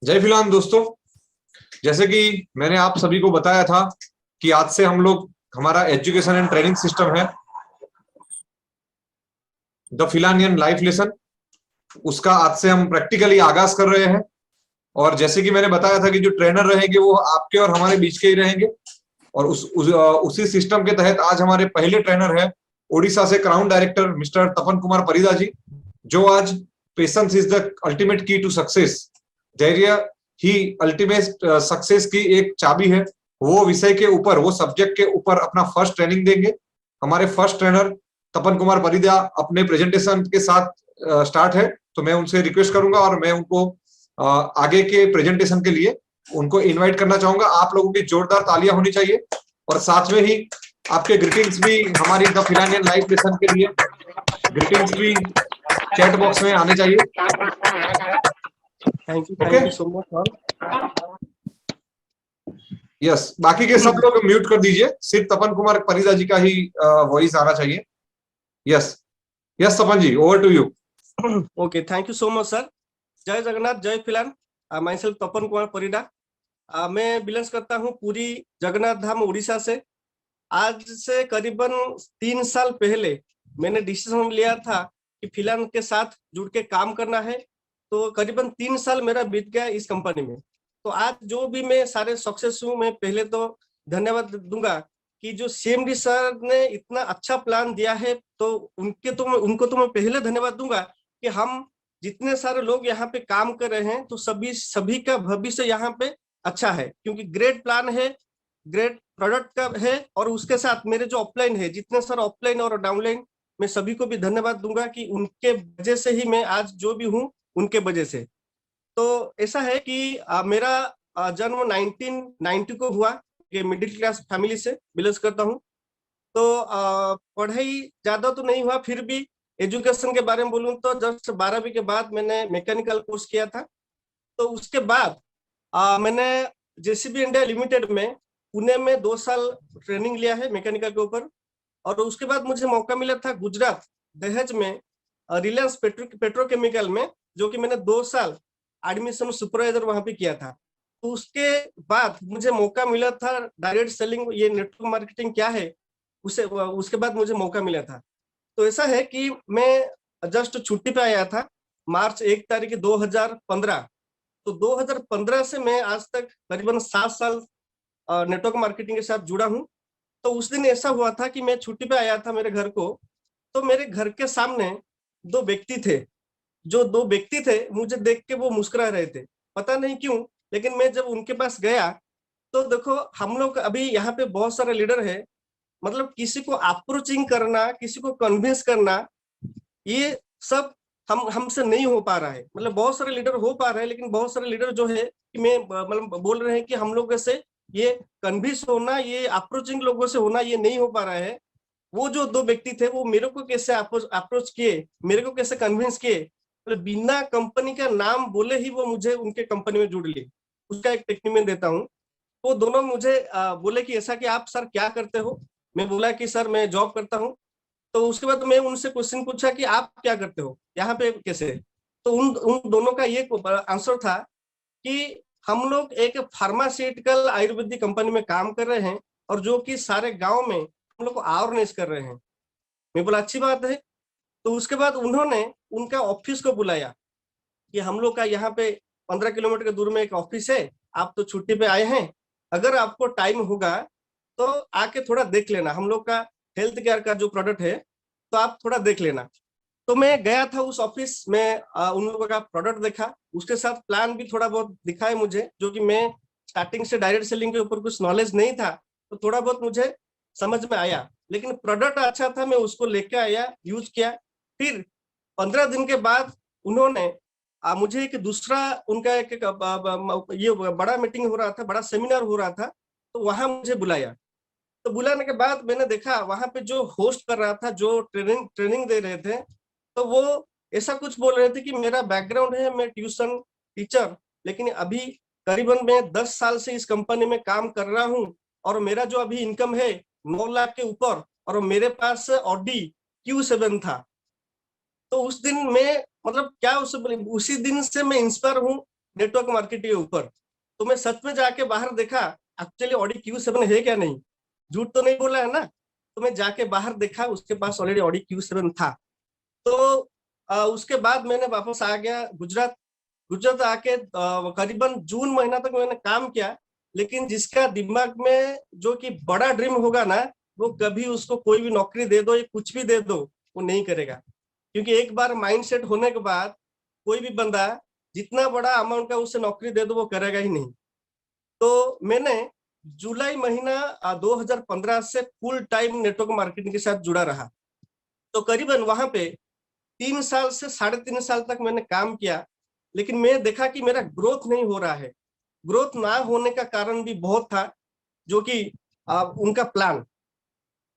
जय फिलहाल दोस्तों। जैसे कि मैंने आप सभी को बताया था कि आज से हम लोग हमारा एजुकेशन एंड ट्रेनिंग सिस्टम है द फिलानियन लाइफ लेसन, उसका आज से हम प्रैक्टिकली आगाज कर रहे हैं। और जैसे कि मैंने बताया था कि जो ट्रेनर रहेंगे वो आपके और हमारे बीच के ही रहेंगे। और उसी सिस्टम के तहत आज हमारे पहले ट्रेनर है ओडिशा से क्राउन डायरेक्टर मिस्टर तपन कुमार परिदा जी, जो आज पेशेंस इज द अल्टीमेट की टू सक्सेस, धैर्य ही अल्टीमेट सक्सेस की एक चाबी है, वो विषय के ऊपर, वो सब्जेक्ट के ऊपर अपना फर्स्ट ट्रेनिंग देंगे। हमारे फर्स्ट ट्रेनर तपन कुमार परिदा अपने प्रेजेंटेशन के साथ स्टार्ट है। तो मैं उनसे रिक्वेस्ट करूंगा और मैं उनको आगे के प्रेजेंटेशन के लिए उनको इनवाइट करना चाहूंगा। आप लोगों की जोरदार तालियां होनी चाहिए और साथ में ही आपके ग्रीटिंग्स भी हमारी द फिलानियन लाइफ लेसन के लिए ग्रीटिंग्स भी चैट बॉक्स में आने चाहिए। Thank you so much all. Yes, बाकी के सब लोग म्यूट कर दीजिए, सिर्फ तपन कुमार परिदा जी का ही वॉइस आना चाहिए। Yes yes Tapan ji, over to you. Okay, thank you so much sir. जय जगन्नाथ, जय फिलहाल। Myself Tapan Kumar Parida. मैं बिलोंग करता हूँ पूरी जगन्नाथ धाम उड़ीसा से। आज से करीबन 3 साल पहले मैंने डिसीजन लिया था कि फिलहाल के साथ जुड़ के काम करना है। तो करीबन 3 साल मेरा बीत गया इस कंपनी में। तो आज जो भी मैं सारे सक्सेस हूँ, मैं पहले तो धन्यवाद दूंगा कि जो सीएमडी सर ने इतना अच्छा प्लान दिया है, तो उनको तो मैं पहले धन्यवाद दूंगा कि हम जितने सारे लोग यहाँ पे काम कर रहे हैं तो सभी का भविष्य यहाँ पे अच्छा है, क्योंकि ग्रेट प्लान है, ग्रेट प्रोडक्ट का है। और उसके साथ मेरे जो ऑफलाइन है, जितने सारे ऑफलाइन और डाउनलाइन, मैं सभी को भी धन्यवाद दूंगा कि उनके वजह से ही मैं आज जो भी हूँ, उनके वजह से। तो ऐसा है कि मेरा जन्म 1990 को हुआ, कि मिडिल क्लास फैमिली से बिलोंग करता हूँ। तो पढ़ाई ज्यादा तो नहीं हुआ, फिर भी एजुकेशन के बारे में बोलूँ तो जस्ट 12वीं के बाद मैंने मैकेनिकल कोर्स किया था। तो उसके बाद मैंने जेसीबी इंडिया लिमिटेड में पुणे में 2 साल ट्रेनिंग लिया है मैकेनिकल के ऊपर। और उसके बाद मुझे मौका मिला था गुजरात दहेज में रिलायंस पेट्रोकेमिकल में, जो कि मैंने 2 साल एडमिशन सुपरवाइजर वहां पे किया था। तो उसके बाद मुझे मौका मिला था डायरेक्ट सेलिंग, ये नेटवर्क मार्केटिंग क्या है, उसके बाद मुझे मौका मिला था। तो ऐसा है कि मैं जस्ट छुट्टी पे आया था मार्च 1 तारीख 2015। तो 2015 से मैं आज तक करीबन 7 साल नेटवर्क मार्केटिंग के साथ जुड़ा हूँ। तो उस दिन ऐसा हुआ था कि मैं छुट्टी पे आया था मेरे घर को। तो मेरे घर के सामने 2 व्यक्ति थे। जो 2 व्यक्ति थे, मुझे देख के वो मुस्कुरा रहे थे, पता नहीं क्यों। लेकिन मैं जब उनके पास गया, तो देखो हम लोग अभी यहाँ पे बहुत सारे लीडर है, मतलब किसी को अप्रोचिंग करना, किसी को कन्विंस करना, ये सब हमसे नहीं हो पा रहा है। मतलब बहुत सारे लीडर हो पा रहे हैं, लेकिन बहुत सारे लीडर जो है कि मैं मतलब बोल रहे हैं कि हम लोगों से ये कन्विंस होना, ये अप्रोचिंग लोगों से होना, ये नहीं हो पा रहा है। वो जो 2 व्यक्ति थे, वो मेरे को कैसे अप्रोच किए, मेरे को कैसे कन्विंस किए, मतलब बिना कंपनी का नाम बोले ही वो मुझे उनके कंपनी में जुड़ लिए। उसका एक टेक्निक में देता हूँ। वो दोनों मुझे बोले कि ऐसा कि आप सर क्या करते हो। मैं बोला कि सर मैं जॉब करता हूँ। तो उसके बाद मैं उनसे क्वेश्चन पूछा कि आप क्या करते हो यहाँ पे कैसे। तो उन उन दोनों का ये आंसर था कि हम लोग एक फार्मास्यूटिकल आयुर्वेदिक कंपनी में काम कर रहे हैं, और जो कि सारे गांव में हम लोग को अवेयरनेस कर रहे हैं। मैं बोला अच्छी बात है। तो उसके बाद उन्होंने उनका ऑफिस को बुलाया कि हम लोग का यहाँ पे 15 किलोमीटर के दूर में एक ऑफिस है, आप तो छुट्टी पे आए हैं, अगर आपको टाइम होगा तो आके थोड़ा देख लेना हम लोग का हेल्थ केयर का जो प्रोडक्ट है, तो आप थोड़ा देख लेना। तो मैं गया था उस ऑफिस में, उन लोगों का प्रोडक्ट देखा, उसके साथ प्लान भी थोड़ा बहुत दिखाए मुझे, जो कि मैं स्टार्टिंग से डायरेक्ट सेलिंग के ऊपर कुछ नॉलेज नहीं था, तो थोड़ा बहुत मुझे समझ में आया। लेकिन प्रोडक्ट अच्छा था, मैं उसको लेके आया, यूज किया। फिर 15 दिन के बाद उन्होंने मुझे एक दूसरा उनका ये बड़ा मीटिंग हो रहा था, बड़ा सेमिनार हो रहा था, तो वहां मुझे बुलाया। तो बुलाने के बाद मैंने देखा वहां पे जो होस्ट कर रहा था, जो ट्रेनिंग दे रहे थे, तो वो ऐसा कुछ बोल रहे थे कि मेरा बैकग्राउंड है, मैं ट्यूशन टीचर, लेकिन अभी करीबन मैं 10 साल से इस कंपनी में काम कर रहा हूँ, और मेरा जो अभी इनकम है 9 लाख के ऊपर, और मेरे पास ऑडी Q7 था। तो उस दिन में मतलब क्या उसी दिन से मैं इंस्पायर हूँ नेटवर्क मार्केटिंग के ऊपर। तो मैं सच में जाके बाहर देखा एक्चुअली ऑडी Q7 है क्या नहीं, झूठ तो नहीं बोला है ना। तो मैं जाके बाहर देखा, उसके पास ऑलरेडी ऑडी Q7 था। तो उसके बाद मैंने वापस आ गया गुजरात। गुजरात आके करीबन जून महीना तक मैंने काम किया। लेकिन जिसका दिमाग में जो कि बड़ा ड्रीम होगा ना, वो कभी उसको कोई भी नौकरी दे दो या कुछ भी दे दो, वो नहीं करेगा। क्योंकि एक बार माइंड सेट होने के बाद कोई भी बंदा जितना बड़ा अमाउंट का उसे नौकरी दे दो, वो करेगा ही नहीं। तो मैंने जुलाई महीना 2015 से फुल टाइम नेटवर्क मार्केटिंग के साथ जुड़ा रहा। तो करीबन वहां पे 3 साल से 3.5 साल तक मैंने काम किया। लेकिन मैं देखा कि मेरा ग्रोथ नहीं हो रहा है। ग्रोथ ना होने का कारण भी बहुत था, जो कि उनका प्लान।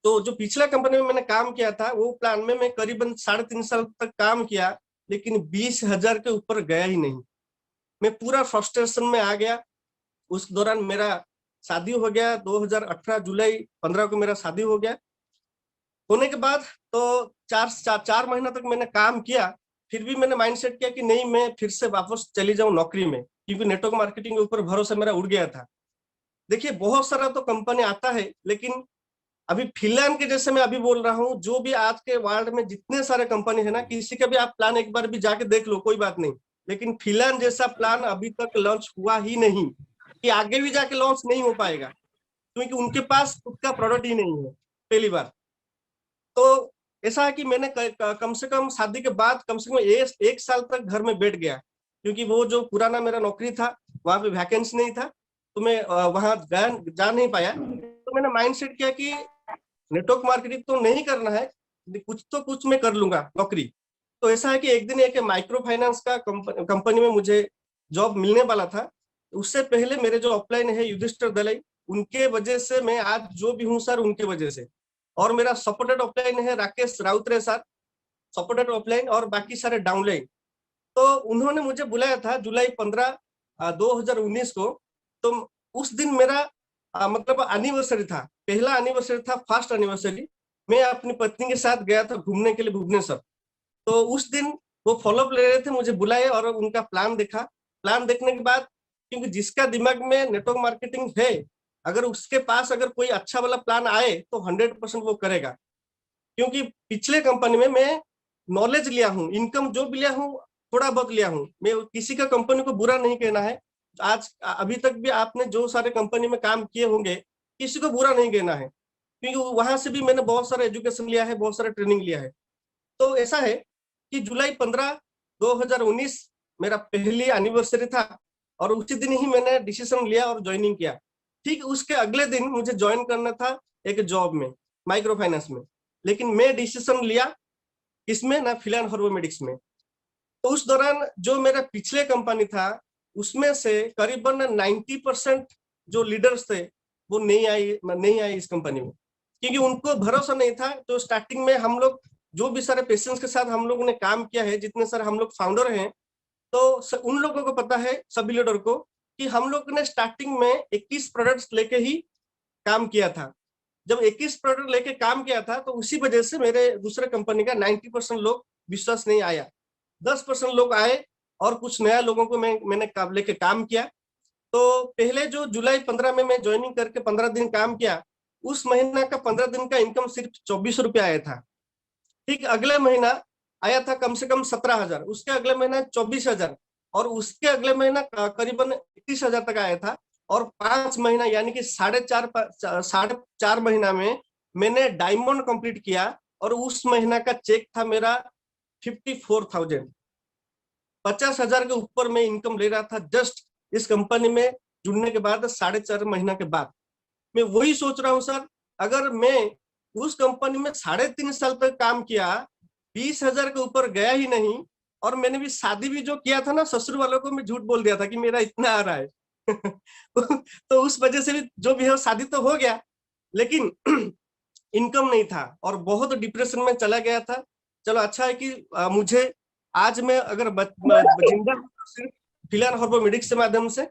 तो जो पिछला कंपनी में मैंने काम किया था, वो प्लान में मैं करीबन 3.5 साल तक काम किया, लेकिन 20,000 के ऊपर गया ही नहीं। मैं पूरा फ्रस्ट्रेशन में आ गया। उस दौरान मेरा शादी हो गया। 2018 जुलाई 15 को मेरा शादी हो गया। होने के बाद तो 4 महीना तक मैंने काम किया। फिर भी मैंने माइंडसेट किया कि नहीं, मैं फिर से वापस चली जाऊं नौकरी में, क्योंकि नेटवर्क मार्केटिंग के ऊपर भरोसा मेरा उड़ गया था। देखिए, बहुत सारा तो कंपनी आता है, लेकिन अभी फिनलैंड के जैसे मैं अभी बोल रहा हूँ, जो भी आज के वर्ल्ड में जितने सारे कंपनी है ना, किसी का भी आप प्लान एक बार भी जाके देख लो, कोई बात नहीं। लेकिन फिनलैंड जैसा प्लान अभी तक लॉन्च हुआ ही नहीं, कि आगे भी जाके लॉन्च नहीं हो पाएगा, क्योंकि उनके पास खुद का प्रोडक्ट ही नहीं है पहली बार। तो ऐसा है कि मैंने कम से कम शादी के बाद कम से कम एक साल तक घर में बैठ गया, क्योंकि वो जो पुराना मेरा नौकरी था, वहां पे वैकेंसी नहीं था। तो मैं वहां जा नहीं पाया। तो मैंने माइंड सेट किया कि नेटवर्क मार्केटिंग तो नहीं करना है, कुछ तो कुछ मैं कर लूंगा नौकरी। तो ऐसा है कि एक दिन एक माइक्रो फाइनेंस का कंपनी में मुझे जॉब मिलने वाला था। उससे पहले मेरे जो ऑफलाइन है युधिष्ठिर दलाई, उनके वजह से मैं आज जो भी हूँ सर, उनके वजह से। और मेरा सपोर्टेड ऑफलाइन है राकेश राउतरे सर, सपोर्टेड ऑफलाइन, और बाकी सारे डाउनलाइन। तो उन्होंने मुझे बुलाया था जुलाई 15 2019 को। तो उस दिन मेरा मतलब एनिवर्सरी था, पहला एनिवर्सरी था, फर्स्ट एनिवर्सरी। मैं अपनी पत्नी के साथ गया था घूमने के लिए भुवनेश्वर। तो उस दिन वो फॉलोअप ले रहे थे, मुझे बुलाए और उनका प्लान देखा। प्लान देखने के बाद, क्योंकि जिसका दिमाग में नेटवर्क मार्केटिंग है, अगर उसके पास अगर कोई अच्छा वाला प्लान आए तो 100% वो करेगा। क्योंकि पिछले कंपनी में मैं नॉलेज लिया हूँ, इनकम जो भी लिया हूँ, थोड़ा बहुत लिया हूँ। मैं किसी का कंपनी को बुरा नहीं कहना है। आज अभी तक भी आपने जो सारे कंपनी में काम किए होंगे, किसी को बुरा नहीं कहना है, क्योंकि वहां से भी मैंने बहुत सारा एजुकेशन लिया है, बहुत सारा ट्रेनिंग लिया है। तो ऐसा है कि जुलाई 15 2019 मेरा पहली एनिवर्सरी था, और उसी दिन ही मैंने डिसीजन लिया और ज्वाइनिंग किया। ठीक उसके अगले दिन मुझे ज्वाइन करना था एक जॉब में, माइक्रो फाइनेंस में। लेकिन मैं डिसीजन लिया इसमें ना, फिलहाल हर्बोमेडिक्स में। तो उस दौरान जो मेरा पिछले कंपनी था, उसमें से करीबन 90% जो लीडर्स थे, वो नहीं आए इस कंपनी में, क्योंकि उनको भरोसा नहीं था। तो स्टार्टिंग में हम लोग जो भी सारे पेशेंट्स के साथ हम लोगों ने काम किया है, जितने सारे हम लोग फाउंडर हैं, तो उन लोगों को पता है, सभी लीडर को, कि हम लोग ने स्टार्टिंग में 21 प्रोडक्ट्स लेके ही काम किया था। जब 21 प्रोडक्ट लेके काम किया था, तो उसी वजह से मेरे दूसरे कंपनी का 90% लोग विश्वास नहीं आया। 10% लोग आए, और कुछ नया लोगों को मैंने लेके काम किया। तो पहले जो जुलाई 15 में मैं ज्वाइनिंग करके 15 दिन काम किया, उस महीना का 15 दिन का इनकम सिर्फ 24 रुपये आया था। ठीक अगले महीना आया था कम से कम 17,000, उसके अगले महीना 24,000, और उसके अगले महीना करीबन 31,000 तक आया था। और 5 महीना यानी कि साढ़े चार महीना में मैंने डायमंड कंप्लीट किया, और उस महीना का चेक था मेरा 54,000। 50,000 के ऊपर मैं इनकम ले रहा था जस्ट इस कंपनी में जुड़ने के बाद, 4.5 महीना के बाद। मैं वही सोच रहा हूँ सर, अगर मैं उस कंपनी में 3.5 साल तक काम किया, 20,000 के ऊपर गया ही नहीं, और मैंने भी शादी भी जो किया था ना, ससुर वालों को मैं झूठ बोल दिया था कि मेरा इतना आ रहा है। तो उस वजह से भी जो भी है, शादी तो हो गया, लेकिन इनकम नहीं था, और बहुत डिप्रेशन में चला गया था। चलो अच्छा है कि मुझे आज मैं अगर जिंदा हूं, तो सिर्फ फिलहाल हर्बोमेडिक्स के माध्यम से।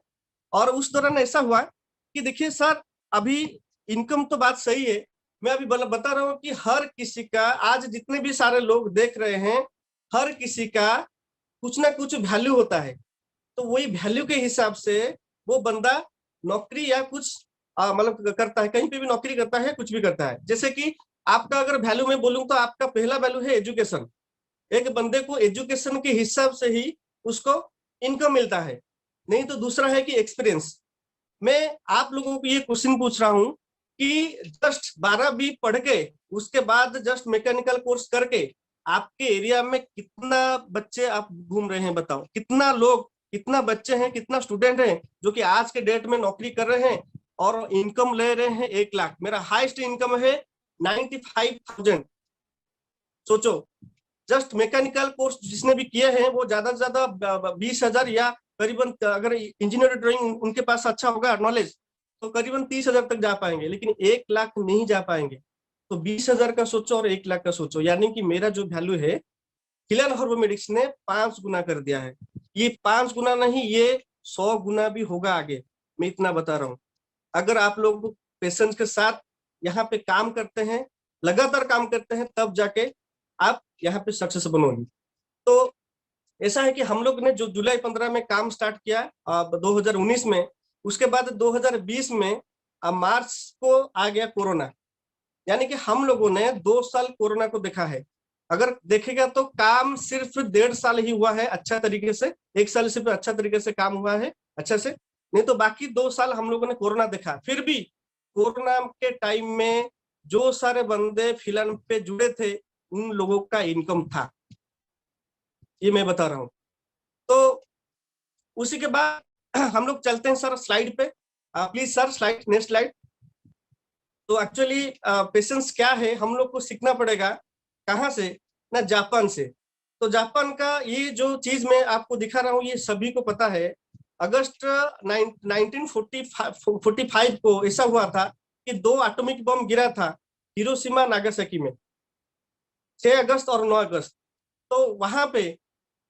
और उस दौरान ऐसा हुआ कि देखिए सर, अभी इनकम तो बात सही है, मैं अभी बता रहा हूँ कि हर किसी का, आज जितने भी सारे लोग देख रहे हैं, हर किसी का कुछ ना कुछ वैल्यू होता है। तो वही वैल्यू के हिसाब से वो बंदा नौकरी या कुछ मतलब करता है, कहीं पे भी नौकरी करता है, कुछ भी करता है। जैसे कि आपका अगर वैल्यू में बोलूं तो आपका पहला वैल्यू है एजुकेशन। एक बंदे को एजुकेशन के हिसाब से ही उसको इनकम मिलता है, नहीं तो दूसरा है कि एक्सपीरियंस। मैं आप लोगों को ये क्वेश्चन पूछ रहा हूं कि जस्ट 12वीं पढ़ के उसके बाद जस्ट मैकेनिकल कोर्स करके आपके एरिया में कितना बच्चे आप घूम रहे हैं, बताओ कितना लोग, कितना बच्चे हैं, कितना स्टूडेंट हैं जो कि आज के डेट में नौकरी कर रहे हैं और इनकम ले रहे हैं 1 लाख। मेरा हाईएस्ट इनकम है 95,000। सोचो, जस्ट मैकेनिकल कोर्स जिसने भी किए हैं वो ज्यादा से ज्यादा 20,000 या करीबन, अगर इंजीनियर ड्राइंग उनके पास अच्छा होगा नॉलेज, तो करीबन 30,000 तक जा पाएंगे, लेकिन 1 लाख नहीं जा पाएंगे। तो 20,000 का सोचो और 1 लाख का सोचो, यानी कि मेरा जो वैल्यू है हिलन हर्बोमेडिक्स ने 5 गुना कर दिया है। ये 5 गुना नहीं, ये 100 गुना भी होगा आगे, मैं इतना बता रहा हूँ। अगर आप लोग पेशेंस के साथ यहाँ पे काम करते हैं, लगातार काम करते हैं, तब जाके आप यहाँ पे सक्सेस बनोगे। तो ऐसा है कि हम लोग ने जो जुलाई 15 में काम स्टार्ट किया 2019 में, उसके बाद 2020 में मार्च को आ गया कोरोना। यानी कि हम लोगों ने 2 साल कोरोना को देखा है। अगर देखेगा तो काम सिर्फ 1.5 साल ही हुआ है अच्छा तरीके से, 1 साल से भी अच्छा तरीके से काम हुआ है अच्छा से, नहीं तो बाकी 2 साल हम लोगों ने कोरोना देखा। फिर भी कोरोना के टाइम में जो सारे बंदे फिल्म पे जुड़े थे उन लोगों का इनकम था, ये मैं बता रहा हूँ। तो उसी के बाद हम लोग चलते हैं सर स्लाइड पे, please sir slide, next slide. तो एक्चुअली पेशेंस क्या है हम लोग को सीखना पड़ेगा, कहाँ से ना, जापान से। तो जापान का ये जो चीज मैं आपको दिखा रहा हूँ ये सभी को पता है। अगस्त 1945 को ऐसा हुआ था कि 2 एटॉमिक बम गिरा था हिरोशिमा नागासाकी में, 6 अगस्त और 9 अगस्त। तो वहां पे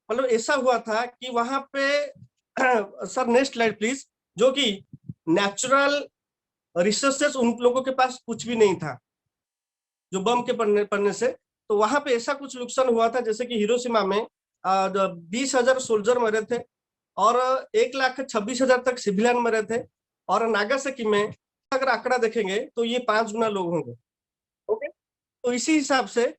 मतलब ऐसा हुआ था कि वहां पे सर नेक्स्ट स्लाइड प्लीज, जो कि नेचुरल रिसोर्सेस उन लोगों के पास कुछ भी नहीं था जो बम के पड़ने से। तो वहां पे ऐसा कुछ नुकसान हुआ था, जैसे कि हिरोशिमा में 20,000 सोल्जर मरे थे और 1,26,000 तक सिविलियन मरे थे, और नागासाकी में अगर आंकड़ा देखेंगे तो ये 5 गुना लोग होंगे। ओके, तो इसी हिसाब से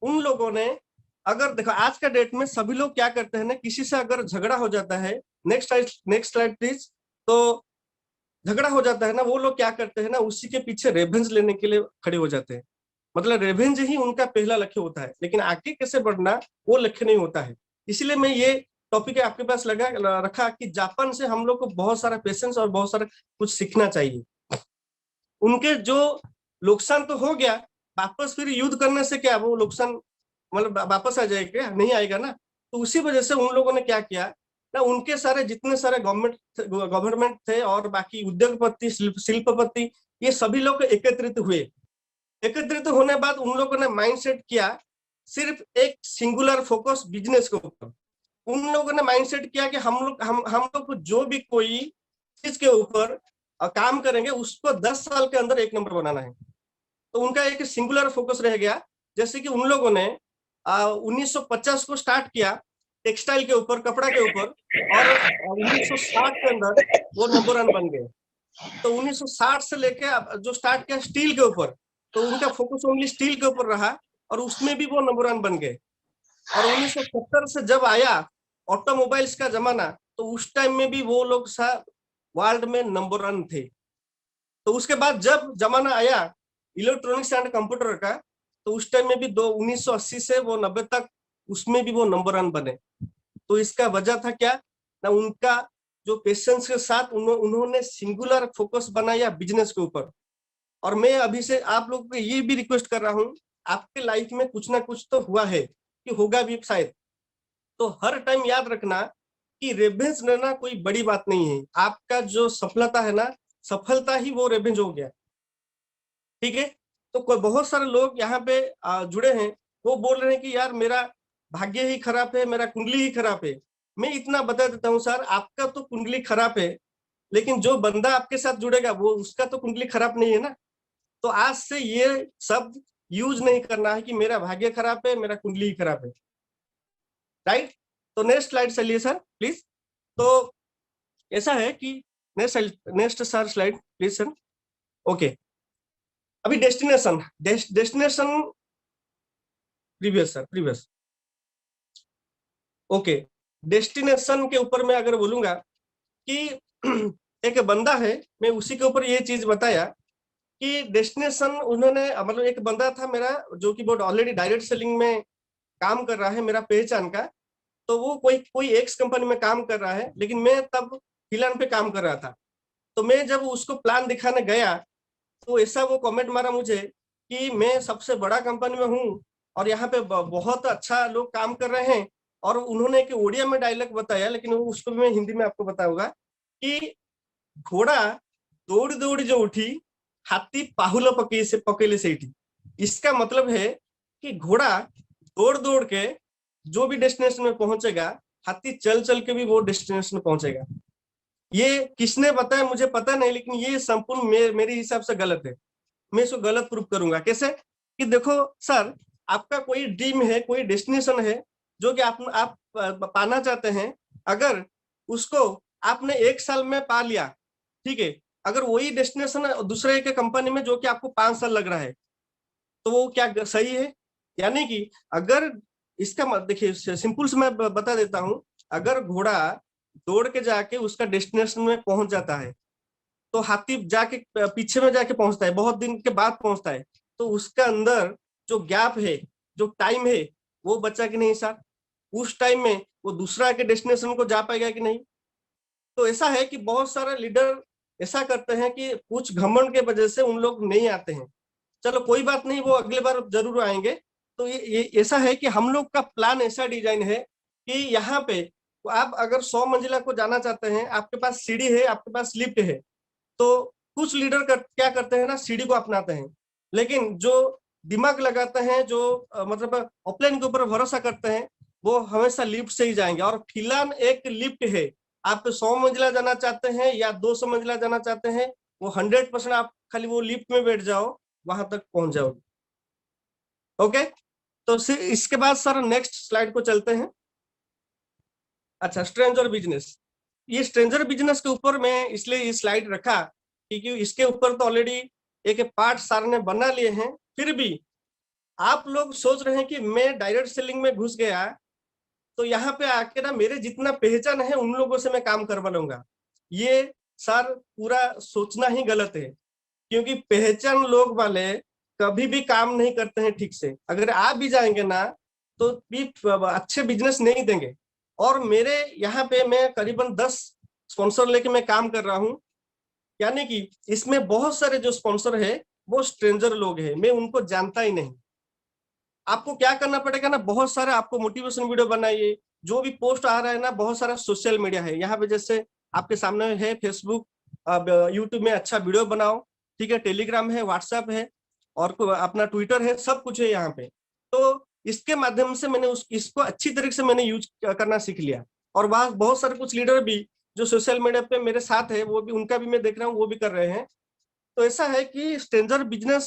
उन लोगों ने, अगर देखो आज का डेट में सभी लोग क्या करते हैं ना, किसी से अगर झगड़ा हो जाता है, नेक्स्ट स्लाइड प्लीज, तो झगड़ा हो जाता है ना, वो लोग क्या करते हैं ना, उसी के पीछे रेवेंज लेने के लिए खड़े हो जाते हैं। मतलब रेवेंज ही उनका पहला लक्ष्य होता है, लेकिन आगे कैसे बढ़ना वो लक्ष्य नहीं होता है। इसलिए मैं ये टॉपिक आपके पास रखा कि जापान से हम लोग को बहुत सारा पेशेंस और बहुत सारा कुछ सीखना चाहिए। उनके जो नुकसान तो हो गया, वापस फिर युद्ध करने से क्या वो नुकसान मतलब वापस आ जाएगा? नहीं आएगा ना। तो उसी वजह से उन लोगों ने क्या किया ना, उनके सारे जितने सारे गवर्नमेंट थे और बाकी उद्योगपति, शिल्पपति, ये सभी लोग एकत्रित हुए। एकत्रित होने बाद उन लोगों ने माइंडसेट किया सिर्फ एक सिंगुलर फोकस बिजनेस के ऊपर। उन लोगों ने माइंडसेट किया कि हम लोग को जो भी कोई चीज के ऊपर काम करेंगे उसको 10 साल के अंदर 1 नंबर बनाना है। तो उनका एक सिंगुलर फोकस रह गया। जैसे कि उन लोगों ने 1950 को स्टार्ट किया टेक्सटाइल के ऊपर, कपड़ा के ऊपर, और 1960 के अंदर वो नंबर 1 बन गए। तो 1960 से लेके जो स्टार्ट किया स्टील के ऊपर, तो उनका फोकस ओनली स्टील के ऊपर रहा और उसमें भी वो नंबर 1 बन गए। और 1970 से जब आया ऑटोमोबाइल्स का जमाना, तो उस टाइम में भी वो लोग वर्ल्ड में नंबर 1 थे। तो उसके बाद जब जमाना आया इलेक्ट्रॉनिक्स एंड कंप्यूटर का, तो उस टाइम में भी 1980 से वो 90 तक उसमें भी वो नंबर 1 बने। तो इसका वजह था क्या ना, उनका जो पेशेंस के साथ उन्होंने सिंगुलर फोकस बनाया बिजनेस के ऊपर। और मैं अभी से आप लोग को ये भी रिक्वेस्ट कर रहा हूँ, आपके लाइफ में कुछ ना कुछ तो हुआ है कि होगा भी शायद, तो हर टाइम याद रखना कि रेवेंज लेना कोई बड़ी बात नहीं है। आपका जो सफलता है ना, सफलता ही वो रेवेंज हो गया। ठीक है, तो कोई बहुत सारे लोग यहाँ पे जुड़े हैं, वो बोल रहे हैं कि यार मेरा भाग्य ही खराब है, मेरा कुंडली ही खराब है। मैं इतना बता देता हूँ सर, आपका तो कुंडली खराब है, लेकिन जो बंदा आपके साथ जुड़ेगा वो उसका तो कुंडली खराब नहीं है ना। तो आज से ये शब्द यूज नहीं करना है कि मेरा भाग्य खराब है, मेरा कुंडली ही खराब है। राइट? तो नेक्स्ट स्लाइड चलिए सर प्लीज। तो ऐसा है कि next sir slide please sir. Okay, अभी destination previous sir, previous. Okay, destination के ऊपर मैं अगर बोलूंगा कि एक बंदा है, मैं उसी के ऊपर ये चीज बताया कि डेस्टिनेशन उन्होंने, मतलब एक बंदा था मेरा जो कि बहुत ऑलरेडी डायरेक्ट सेलिंग में काम कर रहा है, मेरा पहचान का। तो वो कोई एक्स कंपनी में काम कर रहा है, लेकिन मैं तब फिलान पे काम कर रहा था। तो मैं जब उसको प्लान दिखाने गया तो ऐसा वो कमेंट मारा मुझे कि मैं सबसे बड़ा कंपनी में हूँ और यहाँ पे बहुत अच्छा लोग काम कर रहे हैं। और उन्होंने एक ओडिया में डायलॉग बताया, लेकिन उसको मैं हिंदी में आपको बताऊंगा कि घोड़ा दौड़ दौड़ जो उठी, हाथी पाहुल पकेले से उठी। इसका मतलब है कि घोड़ा दौड़ दौड़ के जो भी डेस्टिनेशन में पहुंचेगा, हाथी चल चल के भी वो डेस्टिनेशन में पहुंचेगा। ये किसने बताया मुझे पता नहीं, लेकिन ये संपूर्ण मेरे हिसाब से गलत है। मैं इसको गलत प्रूफ करूंगा। कैसे? कि देखो सर, आपका कोई ड्रीम है, कोई डेस्टिनेशन है जो कि आप पाना चाहते हैं। अगर उसको आपने 1 साल में पा लिया, ठीक है, अगर वही डेस्टिनेशन दूसरे के कंपनी में जो कि आपको 5 साल लग रहा है, तो वो क्या सही है? यानी कि अगर इसका देखिए, सिंपल से मैं बता देता हूं। अगर घोड़ा दौड़ के जाके उसका डेस्टिनेशन में पहुंच जाता है, तो हाथी जाके पीछे में जाके पहुंचता है, बहुत दिन के बाद पहुंचता है। तो उसका अंदर जो गैप है, जो टाइम है, वो बचा कि नहीं सर? उस टाइम में वो दूसरा के डेस्टिनेशन को जा पाएगा कि नहीं? तो ऐसा है कि बहुत सारे लीडर ऐसा करते हैं कि कुछ घमंड के वजह से उन लोग नहीं आते हैं। चलो कोई बात नहीं, वो अगले बार जरूर आएंगे। तो ये ऐसा है कि हम लोग का प्लान ऐसा डिजाइन है कि यहाँ पे आप अगर 100 मंजिला को जाना चाहते हैं, आपके पास सीढ़ी है, आपके पास लिफ्ट है। तो कुछ लीडर क्या करते हैं ना, सीढ़ी को अपनाते हैं। लेकिन जो दिमाग लगाते हैं, जो मतलब ऑफलाइन के ऊपर भरोसा करते हैं, वो हमेशा लिफ्ट से ही जाएंगे। और फिलहाल एक लिफ्ट है, आप 100 मंजिला जाना चाहते हैं या 200 मंजिला जाना चाहते हैं, वो 100% आप खाली वो लिफ्ट में बैठ जाओ, वहां तक पहुंच जाओगे। ओके, तो इसके बाद सर नेक्स्ट स्लाइड को चलते हैं। अच्छा, स्ट्रेंजर बिजनेस। ये स्ट्रेंजर बिजनेस के ऊपर मैं इसलिए ये स्लाइड रखा क्योंकि इसके ऊपर तो ऑलरेडी एक पार्ट सर ने बना लिए हैं। फिर भी आप लोग सोच रहे हैं कि मैं डायरेक्ट सेलिंग में घुस गया तो यहाँ पे आके ना मेरे जितना पहचान है उन लोगों से मैं काम करवा लूंगा। ये सर पूरा सोचना ही गलत है, क्योंकि पहचान लोग वाले कभी भी काम नहीं करते हैं ठीक से। अगर आप भी जाएंगे ना तो भी अच्छे बिजनेस नहीं देंगे। और मेरे यहाँ पे मैं करीबन 10 स्पॉन्सर लेके मैं काम कर रहा हूँ। यानी कि इसमें बहुत सारे जो स्पॉन्सर है वो स्ट्रेंजर लोग हैं, मैं उनको जानता ही नहीं। आपको क्या करना पड़ेगा ना, बहुत सारा आपको मोटिवेशन वीडियो बनाइए। जो भी पोस्ट आ रहा है ना, बहुत सारा सोशल मीडिया है यहाँ पे, जैसे आपके सामने है फेसबुक, अब यूट्यूब में अच्छा वीडियो बनाओ, ठीक है, टेलीग्राम है, व्हाट्सएप है, और अपना ट्विटर है, सब कुछ है यहाँ पे। तो इसके माध्यम से मैंने इसको अच्छी तरीके से मैंने यूज करना सीख लिया। और वहां बहुत सारे कुछ लीडर भी जो सोशल मीडिया पे मेरे साथ है, वो भी, उनका भी मैं देख रहा हूँ, वो भी कर रहे हैं। तो ऐसा है कि स्ट्रेंजर बिजनेस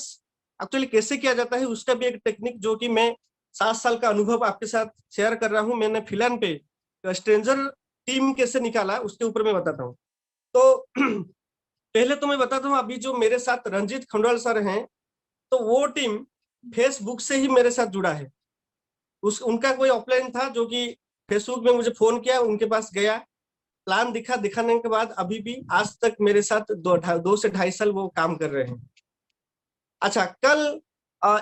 एक्चुअली कैसे किया जाता है, उसका भी एक टेक्निक जो कि मैं 7 साल का अनुभव आपके साथ शेयर कर रहा हूँ। मैंने फिलहाल पे स्ट्रेंजर टीम कैसे निकाला उसके ऊपर मैं बताता हूँ। तो पहले तो मैं बताता हूँ, अभी जो मेरे साथ रंजीत खंडवाल सर हैं, तो वो टीम फेसबुक से ही मेरे साथ जुड़ा है। उनका कोई ऑफलाइन था जो कि फेसबुक में मुझे फोन किया, उनके पास गया, प्लान दिखाने के बाद अभी भी आज तक मेरे साथ 2 से 2.5 साल वो काम कर रहे हैं। अच्छा, कल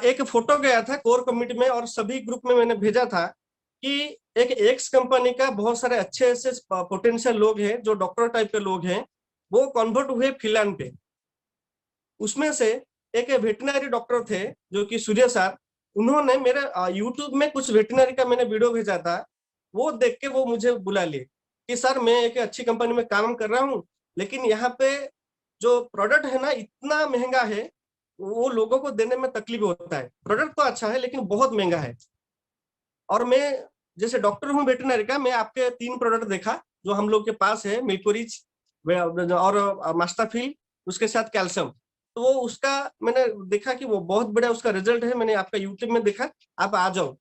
एक फोटो गया था कोर कमिटी में और सभी ग्रुप में मैंने भेजा था कि एक एक्स कंपनी का बहुत सारे अच्छे ऐसे पोटेंशियल लोग हैं, जो डॉक्टर टाइप के लोग हैं, वो कन्वर्ट हुए फिलहाल पे। उसमें से एक वेटनरी डॉक्टर थे जो कि सूर्य सर, उन्होंने मेरे यूट्यूब में कुछ वेटनरी का मैंने वीडियो भेजा था, वो देख के वो मुझे बुला लिए कि सर मैं एक अच्छी कंपनी में काम कर रहा हूँ, लेकिन यहाँ पे जो प्रोडक्ट है ना इतना महंगा है, वो लोगों को देने में तकलीफ होता है। प्रोडक्ट तो अच्छा है लेकिन बहुत महंगा है। और मैं जैसे डॉक्टर हूँ वेटनरी का, मैं आपके 3 प्रोडक्ट देखा जो हम लोग के पास है, मिल्कोरिच और मास्टाफिल, उसके साथ कैल्शियम। तो वो उसका मैंने देखा कि वो बहुत बड़ा उसका रिजल्ट है, मैंने आपका यूट्यूब में देखा, आप आ जाओ।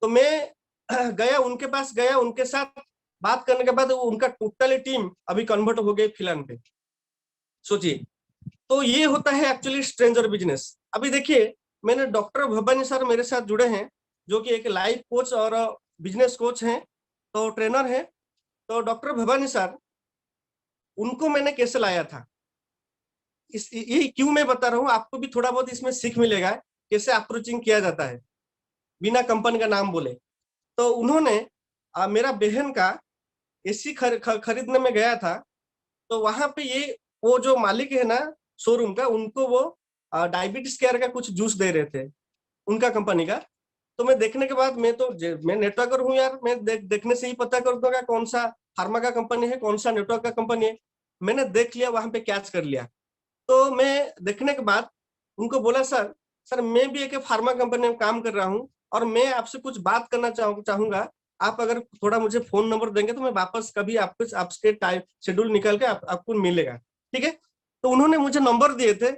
तो मैं गया, उनके पास गया, उनके साथ बात करने के बाद वो उनका टोटली टीम अभी कन्वर्ट हो गई फिलान पे, सोचिए। तो ये होता है एक्चुअली स्ट्रेंजर बिजनेस। अभी देखिए, मैंने डॉक्टर भवानी सर मेरे साथ जुड़े हैं, जो कि एक लाइफ कोच और बिजनेस कोच हैं, तो ट्रेनर हैं। तो डॉक्टर भवानी सर, उनको मैंने कैसे लाया था, ये क्यों मैं बता रहा हूँ, आपको भी थोड़ा बहुत इसमें सीख मिलेगा कैसे अप्रोचिंग किया जाता है बिना कंपनी का नाम बोले। तो उन्होंने मेरा बहन का एसी खरीदने में गया था, तो वहां पे ये वो जो मालिक है ना शोरूम का, उनको वो डायबिटीज केयर का कुछ जूस दे रहे थे, उनका कंपनी का। तो मैं देखने के बाद मैं नेटवर्कर हूँ यार, मैं देखने से ही पता कर दूंगा कौन सा फार्मा का कंपनी है, कौन सा नेटवर्क का कंपनी है। मैंने देख लिया, वहां पे कैच कर लिया। तो मैं देखने के बाद उनको बोला, सर सर मैं भी एक फार्मा कंपनी में काम कर रहा हूँ और मैं आपसे कुछ बात करना चाहूंगा। आप अगर थोड़ा मुझे फोन नंबर देंगे तो मैं वापस कभी आपके टाइम शेड्यूल निकाल के आपको मिलेगा, ठीक है। तो उन्होंने मुझे नंबर दिए थे।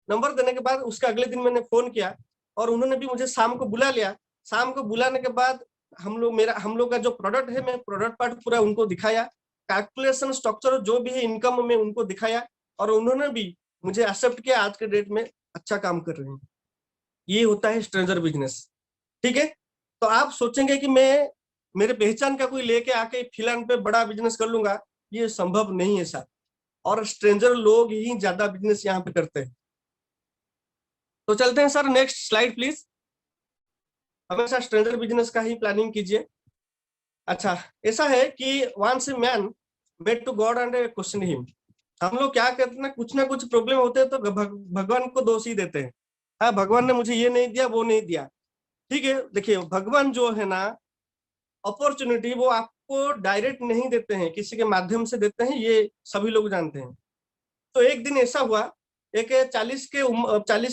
नंबर देने के बाद उसके अगले दिन मैंने फोन किया और उन्होंने भी मुझे शाम को बुला लिया। शाम को बुलाने के बाद हम लोग का जो प्रोडक्ट है, मैं प्रोडक्ट पार्ट पूरा उनको दिखाया, कैलकुलेशन स्ट्रक्चर जो भी है इनकम में उनको दिखाया, और उन्होंने भी मुझे एक्सेप्ट किया। आज के डेट में अच्छा काम कर रहे हैं। ये होता है स्ट्रेंजर बिजनेस, ठीक है। तो आप सोचेंगे कि मैं मेरे पहचान का कोई लेके आके फिलहाल पे बड़ा बिजनेस कर लूंगा, ये संभव नहीं है सर। और स्ट्रेंजर लोग ही ज्यादा बिजनेस यहाँ पे करते हैं। तो चलते हैं सर, नेक्स्ट स्लाइड प्लीज। हमेशा स्ट्रेंजर बिजनेस का ही प्लानिंग कीजिए। अच्छा, ऐसा है कि once a man met to God and question him. हम लोग क्या करते हैं, कुछ ना कुछ प्रॉब्लम होते हैं तो भगवान को दोष ही देते हैं। हाँ, भगवान ने मुझे ये नहीं दिया, वो नहीं दिया, ठीक है। देखिए, भगवान जो है ना, अपॉर्चुनिटी वो आपको डायरेक्ट नहीं देते हैं, किसी के माध्यम से देते हैं, ये सभी लोग जानते हैं। तो एक दिन ऐसा हुआ, एक 40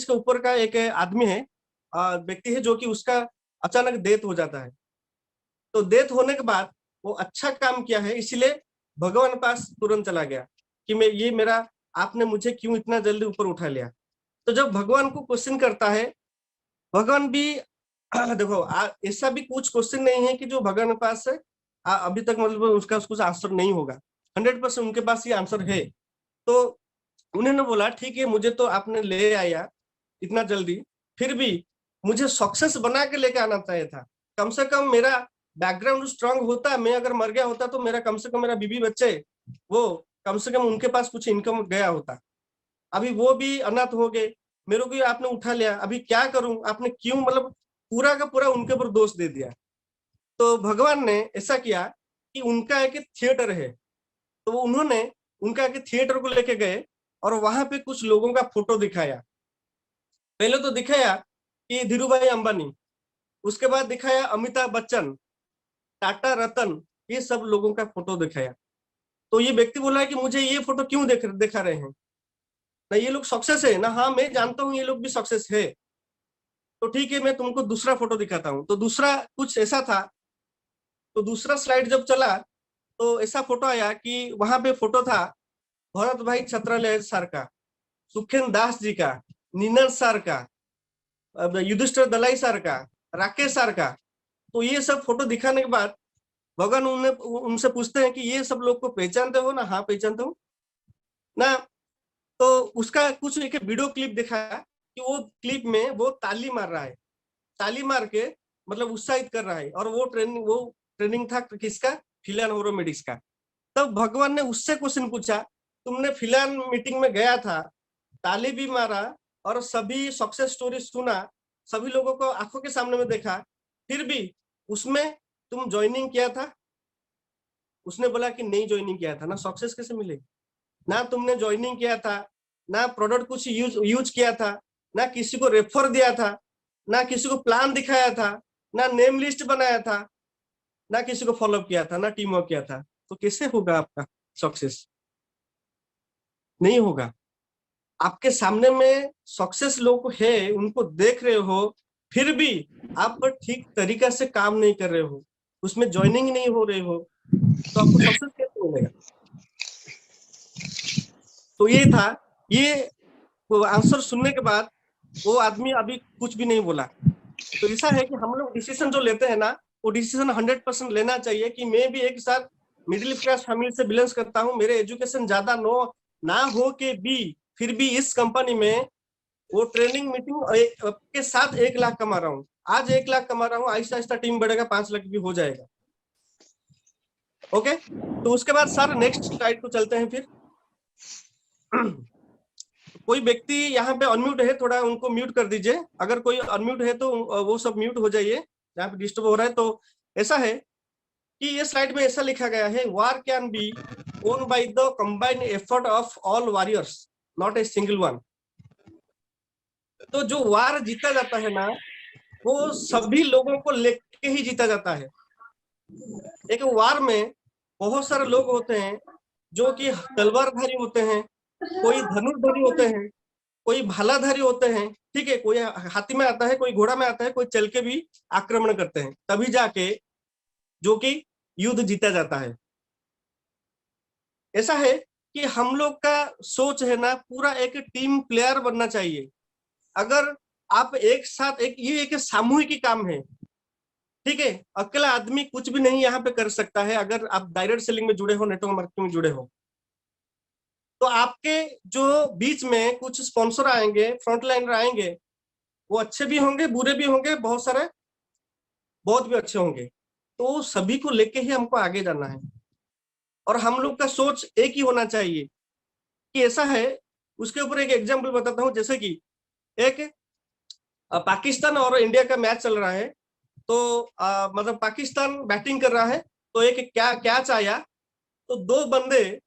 के ऊपर का एक आदमी है, व्यक्ति है, जो कि उसका अचानक डेथ हो जाता है। तो डेथ होने के बाद वो अच्छा काम किया है, इसलिए भगवान पास तुरंत चला गया कि मैं ये मेरा आपने मुझे क्यों इतना जल्दी ऊपर उठा लिया। तो जब भगवान को क्वेश्चन करता है, भगवान भी देखो, ऐसा भी कुछ क्वेश्चन नहीं है कि जो भगवान के पास है अभी तक मतलब उसका कुछ आंसर नहीं होगा। 100% उनके पास ये आंसर है। तो उन्होंने बोला, ठीक है, मुझे तो आपने ले आया इतना जल्दी, फिर भी मुझे सक्सेस बना के लेके आना चाहिए था। कम से कम मेरा बैकग्राउंड स्ट्रांग होता, मैं अगर मर गया होता तो मेरा कम से कम मेरा बीबी बच्चे, वो कम से कम उनके पास कुछ इनकम गया होता। अभी वो भी अनाथ हो गए, मेरे को भी आपने उठा लिया, अभी क्या करूं, आपने क्यों मतलब पूरा का पूरा उनके ऊपर दोष दे दिया। तो भगवान ने ऐसा किया कि उनका एक थिएटर है, तो उन्होंने उनका एक थिएटर को लेके गए और वहां पे कुछ लोगों का फोटो दिखाया। पहले तो दिखाया कि धीरू भाई अंबानी, उसके बाद दिखाया अमिताभ बच्चन, टाटा रतन, ये सब लोगों का फोटो दिखाया। तो ये व्यक्ति बोला है कि मुझे ये फोटो क्यों दिखा रहे हैं, ना ये लोग सक्सेस है ना, हाँ मैं जानता हूँ ये लोग भी सक्सेस है, तो ठीक है मैं तुमको दूसरा फोटो दिखाता हूँ। तो दूसरा कुछ ऐसा था। तो दूसरा स्लाइड जब चला तो ऐसा फोटो आया कि वहां पे फोटो था भरत भाई छत्रले सर का, सुखेन दास जी का, नीनर सर का, युधिष्ठिर दलाई सर का, राकेश सर का। तो ये सब फोटो दिखाने के बाद भगवान उनसे पूछते हैं कि ये सब लोग को पहचानते हो ना? हाँ पहचानते हो ना। तो उसका कुछ एक वीडियो क्लिप दिखाया कि वो क्लिप में वो ताली मार रहा है, ताली मार के मतलब उत्साहित कर रहा है, और वो ट्रेनिंग था किसका? फिलियन न्यूरोमेडिक्स का। तब भगवान ने उससे क्वेश्चन पूछा, तुमने फिलियन मीटिंग में गया था, ताली भी मारा और सभी सक्सेस स्टोरी सुना, सभी लोगों को आंखों के सामने में देखा, फिर भी उसमें तुम ज्वाइनिंग किया था? उसने बोला कि नहीं ज्वाइनिंग किया था। ना सक्सेस कैसे मिलेगी? ना तुमने ज्वाइनिंग किया था, ना प्रोडक्ट कुछ यूज किया था, ना किसी को रेफर दिया था, ना किसी को प्लान दिखाया था, ना नेम लिस्ट बनाया था, ना किसी को फॉलो किया था, ना टीम वर्क किया था। तो कैसे होगा आपका सक्सेस? नहीं होगा। आपके सामने में सक्सेस लोग है, उनको देख रहे हो, फिर भी आप ठीक तरीका से काम नहीं कर रहे हो, उसमें ज्वाइनिंग नहीं हो रहे हो, तो आपको सक्सेस कैसे मिलेगा? तो ये था। ये आंसर सुनने के बाद वो आदमी अभी कुछ भी नहीं बोला। तो ऐसा है कि हम लोग डिसीजन जो लेते हैं ना, वो डिसीजन 100% लेना चाहिए कि मैं भी एक साथ मिडिल क्लास फैमिली से बिलोंग करता हूँ, मेरे एजुकेशन ज्यादा नो ना हो के भी फिर भी इस कंपनी में वो ट्रेनिंग मीटिंग के साथ 1 लाख कमा रहा हूँ। आज 1 लाख कमा रहा हूँ, आहिस्ता आहिस्ता टीम बढ़ेगा, 5 लाख भी हो जाएगा। ओके, तो उसके बाद सर नेक्स्ट स्लाइड को चलते हैं फिर। कोई व्यक्ति यहाँ पे अनम्यूट है, थोड़ा उनको म्यूट कर दीजिए। अगर कोई अनम्यूट है तो वो सब म्यूट हो जाइए, यहाँ पे डिस्टर्ब हो रहा है। तो ऐसा है कि ये स्लाइड में ऐसा लिखा गया है, war can be won by the combined effort of all warriors, not a single one। तो जो वार जीता जाता है ना, वो सभी लोगों को लेके ही जीता जाता है। एक वार में बहुत सारे लोग होते हैं जो कि तलवारधारी होते हैं, कोई धनुर्धारी होते हैं, कोई भालाधारी होते हैं, ठीक है, कोई हाथी में आता है, कोई घोड़ा में आता है, कोई चल के भी आक्रमण करते हैं, तभी जाके जो कि युद्ध जीता जाता है। ऐसा है कि हम लोग का सोच है ना, पूरा एक टीम प्लेयर बनना चाहिए। अगर आप एक साथ ये एक सामूहिक काम है, ठीक है, अकेला आदमी कुछ भी नहीं यहाँ पे कर सकता है। अगर आप डायरेक्ट सेलिंग में जुड़े हो, नेटवर्क मार्केटिंग में जुड़े हो, तो आपके जो बीच में कुछ स्पॉन्सर आएंगे, फ्रंट लाइनर आएंगे, वो अच्छे भी होंगे, बुरे भी होंगे, बहुत सारे बहुत भी अच्छे होंगे। तो सभी को लेके ही हमको आगे जाना है, और हम लोग का सोच एक ही होना चाहिए कि ऐसा है। उसके ऊपर एक एग्जाम्पल बताता हूँ, जैसे कि एक पाकिस्तान और इंडिया का मैच चल रहा है। तो मतलब पाकिस्तान बैटिंग कर रहा है, तो एक कैच आया, तो 2 बंदे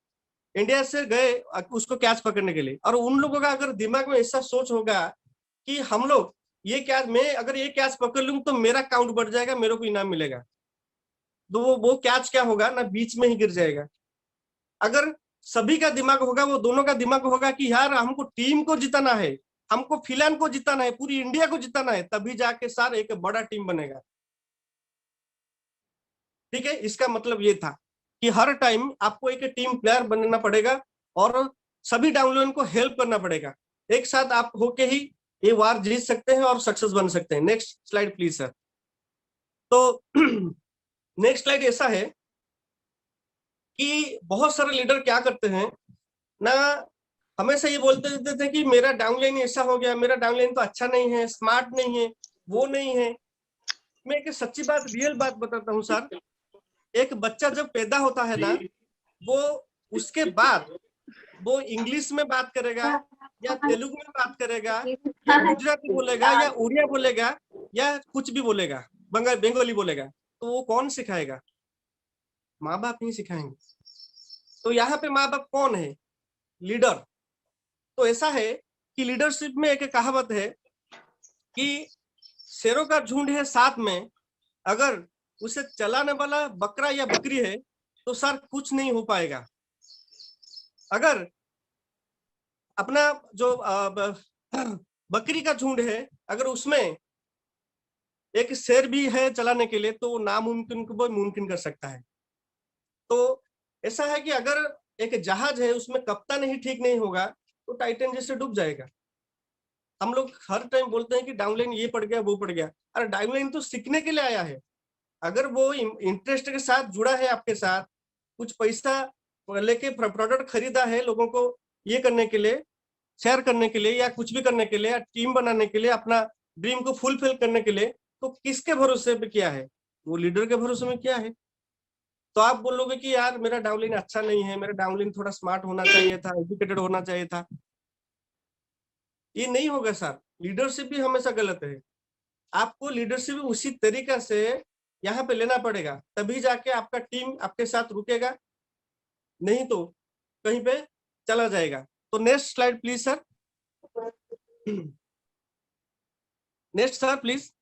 इंडिया से गए उसको कैच पकड़ने के लिए। और उन लोगों का अगर दिमाग में ऐसा सोच होगा कि हम लोग ये कैच, मैं अगर ये कैच पकड़ लूं तो मेरा काउंट बढ़ जाएगा, मेरे को इनाम मिलेगा, तो वो कैच क्या होगा ना, बीच में ही गिर जाएगा। अगर सभी का दिमाग होगा, वो दोनों का दिमाग होगा कि यार हमको टीम को जिताना है, हमको फिलहाल को जिताना है, पूरी इंडिया को जिताना है, तभी जाके सर एक बड़ा टीम बनेगा। ठीक है, इसका मतलब ये था कि हर टाइम आपको एक टीम प्लेयर बनना पड़ेगा और सभी डाउनलाइन को हेल्प करना पड़ेगा। एक साथ आप होके ही ये वार जीत सकते हैं और सक्सेस बन सकते हैं। Next slide please sir. तो नेक्स्ट स्लाइड ऐसा है कि बहुत सारे लीडर क्या करते हैं ना, हमेशा ये बोलते रहते थे कि मेरा डाउनलाइन ऐसा हो गया, मेरा डाउनलाइन तो अच्छा नहीं है, स्मार्ट नहीं है, वो नहीं है। मैं एक सच्ची बात, रियल बात बताता हूँ सर। एक बच्चा जब पैदा होता है ना, वो उसके बाद वो इंग्लिश में बात करेगा या तेलुगु में बात करेगा या गुजराती बोलेगा या उड़िया बोलेगा या कुछ भी बोलेगा, बंगाली बोलेगा, तो वो कौन सिखाएगा? माँ बाप ही सिखाएंगे। तो यहाँ पे माँ बाप कौन है? लीडर। तो ऐसा है कि लीडरशिप में एक कहावत है कि शेरों का झुंड है साथ में, अगर उसे चलाने वाला बकरा या बकरी है तो सर कुछ नहीं हो पाएगा। अगर अपना जो बकरी का झुंड है, अगर उसमें एक शेर भी है चलाने के लिए, तो नामुमकिन को मुमकिन कर सकता है। तो ऐसा है कि अगर एक जहाज है, उसमें कप्तान ही ठीक नहीं होगा तो टाइटन जैसे डूब जाएगा। हम लोग हर टाइम बोलते हैं कि डाउनलाइन ये पड़ गया, वो पड़ गया। अरे डाउनलाइन तो सीखने के लिए आया है। अगर वो इंटरेस्ट के साथ जुड़ा है आपके साथ, कुछ पैसा लेके प्रोडक्ट खरीदा है लोगों को ये करने के लिए, शेयर करने के लिए, या कुछ भी करने के लिए, या टीम बनाने के लिए, अपना ड्रीम को फुलफिल करने के लिए, तो किसके भरोसे पे किया है? वो लीडर के भरोसे में किया है। तो आप बोलोगे कि यार मेरा डाउनलाइन अच्छा नहीं है, मेरा डाउनलाइन थोड़ा स्मार्ट होना चाहिए था, एजुकेटेड होना चाहिए था। ये नहीं होगा सर। लीडरशिप भी हमेशा गलत है। आपको लीडरशिप उसी तरीका से यहाँ पे लेना पड़ेगा, तभी जाके आपका टीम आपके साथ रुकेगा, नहीं तो कहीं पे चला जाएगा। तो next slide please sir. Next sir please.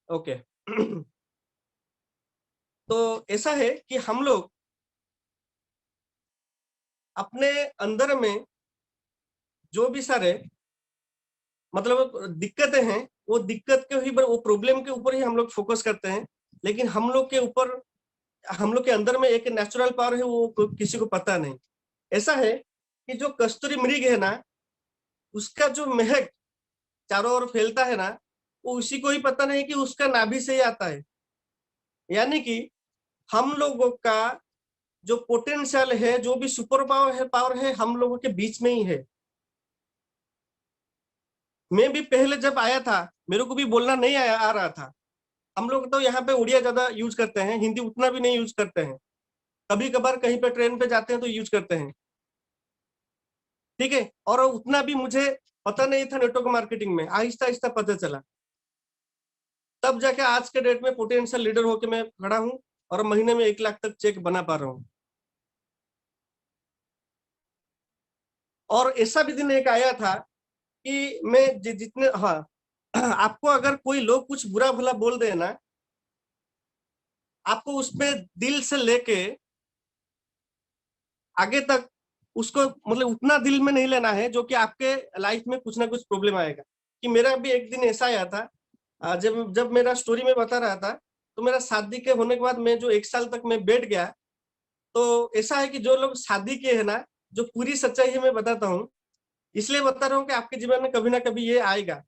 Okay. तो ऐसा है कि हम लोग अपने अंदर में जो भी सारे मतलब दिक्कतें हैं, वो दिक्कत के ही, वो प्रॉब्लम के ऊपर ही हम लोग फोकस करते हैं। लेकिन हम लोग के ऊपर, हम लोग के अंदर में एक नेचुरल पावर है, वो किसी को पता नहीं। ऐसा है कि जो कस्तूरी मृग है ना, उसका जो महक चारों ओर फैलता है ना, वो उसी को ही पता नहीं कि उसका नाभि से ही आता है। यानी कि हम लोगों का जो पोटेंशियल है, जो भी सुपर पावर है हम लोगों के बीच में ही है। मैं भी पहले जब आया था मेरे को भी बोलना नहीं आ रहा था। हम लोग तो यहाँ पे उड़िया ज्यादा यूज करते हैं, हिंदी उतना भी नहीं यूज करते हैं। कभी कभार कहीं पे ट्रेन पे जाते हैं तो यूज करते हैं, ठीक है। और उतना भी मुझे पता नहीं था नेटवर्क मार्केटिंग में, आहिस्ता आहिस्ता पता चला। तब जाके आज के डेट में पोटेंशियल लीडर होकर मैं खड़ा हूँ और महीने में 1 लाख तक चेक बना पा रहा हूँ। और ऐसा भी दिन एक आया था कि मैं जितने, हाँ, आपको अगर कोई लोग कुछ बुरा भला बोल दे ना, आपको उसपे दिल से लेके आगे तक उसको मतलब उतना दिल में नहीं लेना है जो कि आपके लाइफ में कुछ ना कुछ प्रॉब्लम आएगा। कि मेरा भी एक दिन ऐसा आया था, जब जब मेरा स्टोरी में बता रहा था, तो मेरा शादी के होने के बाद मैं जो 1 साल तक मैं बैठ गया। तो ऐसा है कि जो लोग शादी के है ना, जो पूरी सच्चाई है मैं बताता हूँ, इसलिए बता रहा हूँ कि आपके जीवन में कभी ना कभी ये आएगा।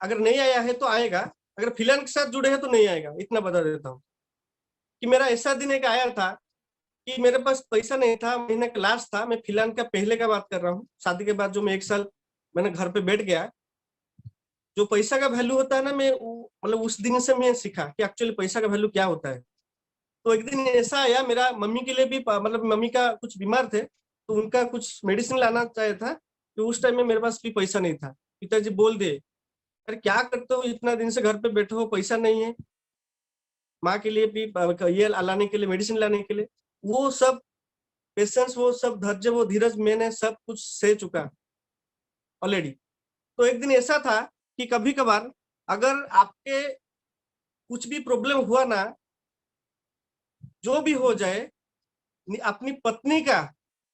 अगर नहीं आया है तो आएगा, अगर फिलहाल के साथ जुड़े हैं तो नहीं आएगा, इतना बता देता हूँ। कि मेरा ऐसा दिन एक आया था कि मेरे पास पैसा नहीं था, महीने का लास्ट था, मैं फिलहाल का पहले का बात कर रहा हूँ, शादी के बाद जो मैं 1 साल मैंने घर पे बैठ गया। जो पैसा का वैल्यू होता है ना, मैं मतलब उस दिन से मैं सीखा कि एक्चुअली पैसा का वैल्यू क्या होता है। तो एक दिन ऐसा आया, मेरा मम्मी के लिए भी मतलब मम्मी का कुछ बीमार थे तो उनका कुछ मेडिसिन लाना चाहिए था। तो उस टाइम में मेरे पास भी पैसा नहीं था। पिताजी बोल दिए, अरे क्या करते हो, इतना दिन से घर पे बैठे हो, पैसा नहीं है। माँ के लिए भी ये लाने के लिए, मेडिसिन लाने के लिए, वो सब पेशेंस, वो सब धैर्य, वो धीरज मैंने सब कुछ सह चुका ऑलरेडी। तो एक दिन ऐसा था कि कभी कभार अगर आपके कुछ भी प्रॉब्लम हुआ ना, जो भी हो जाए, अपनी पत्नी का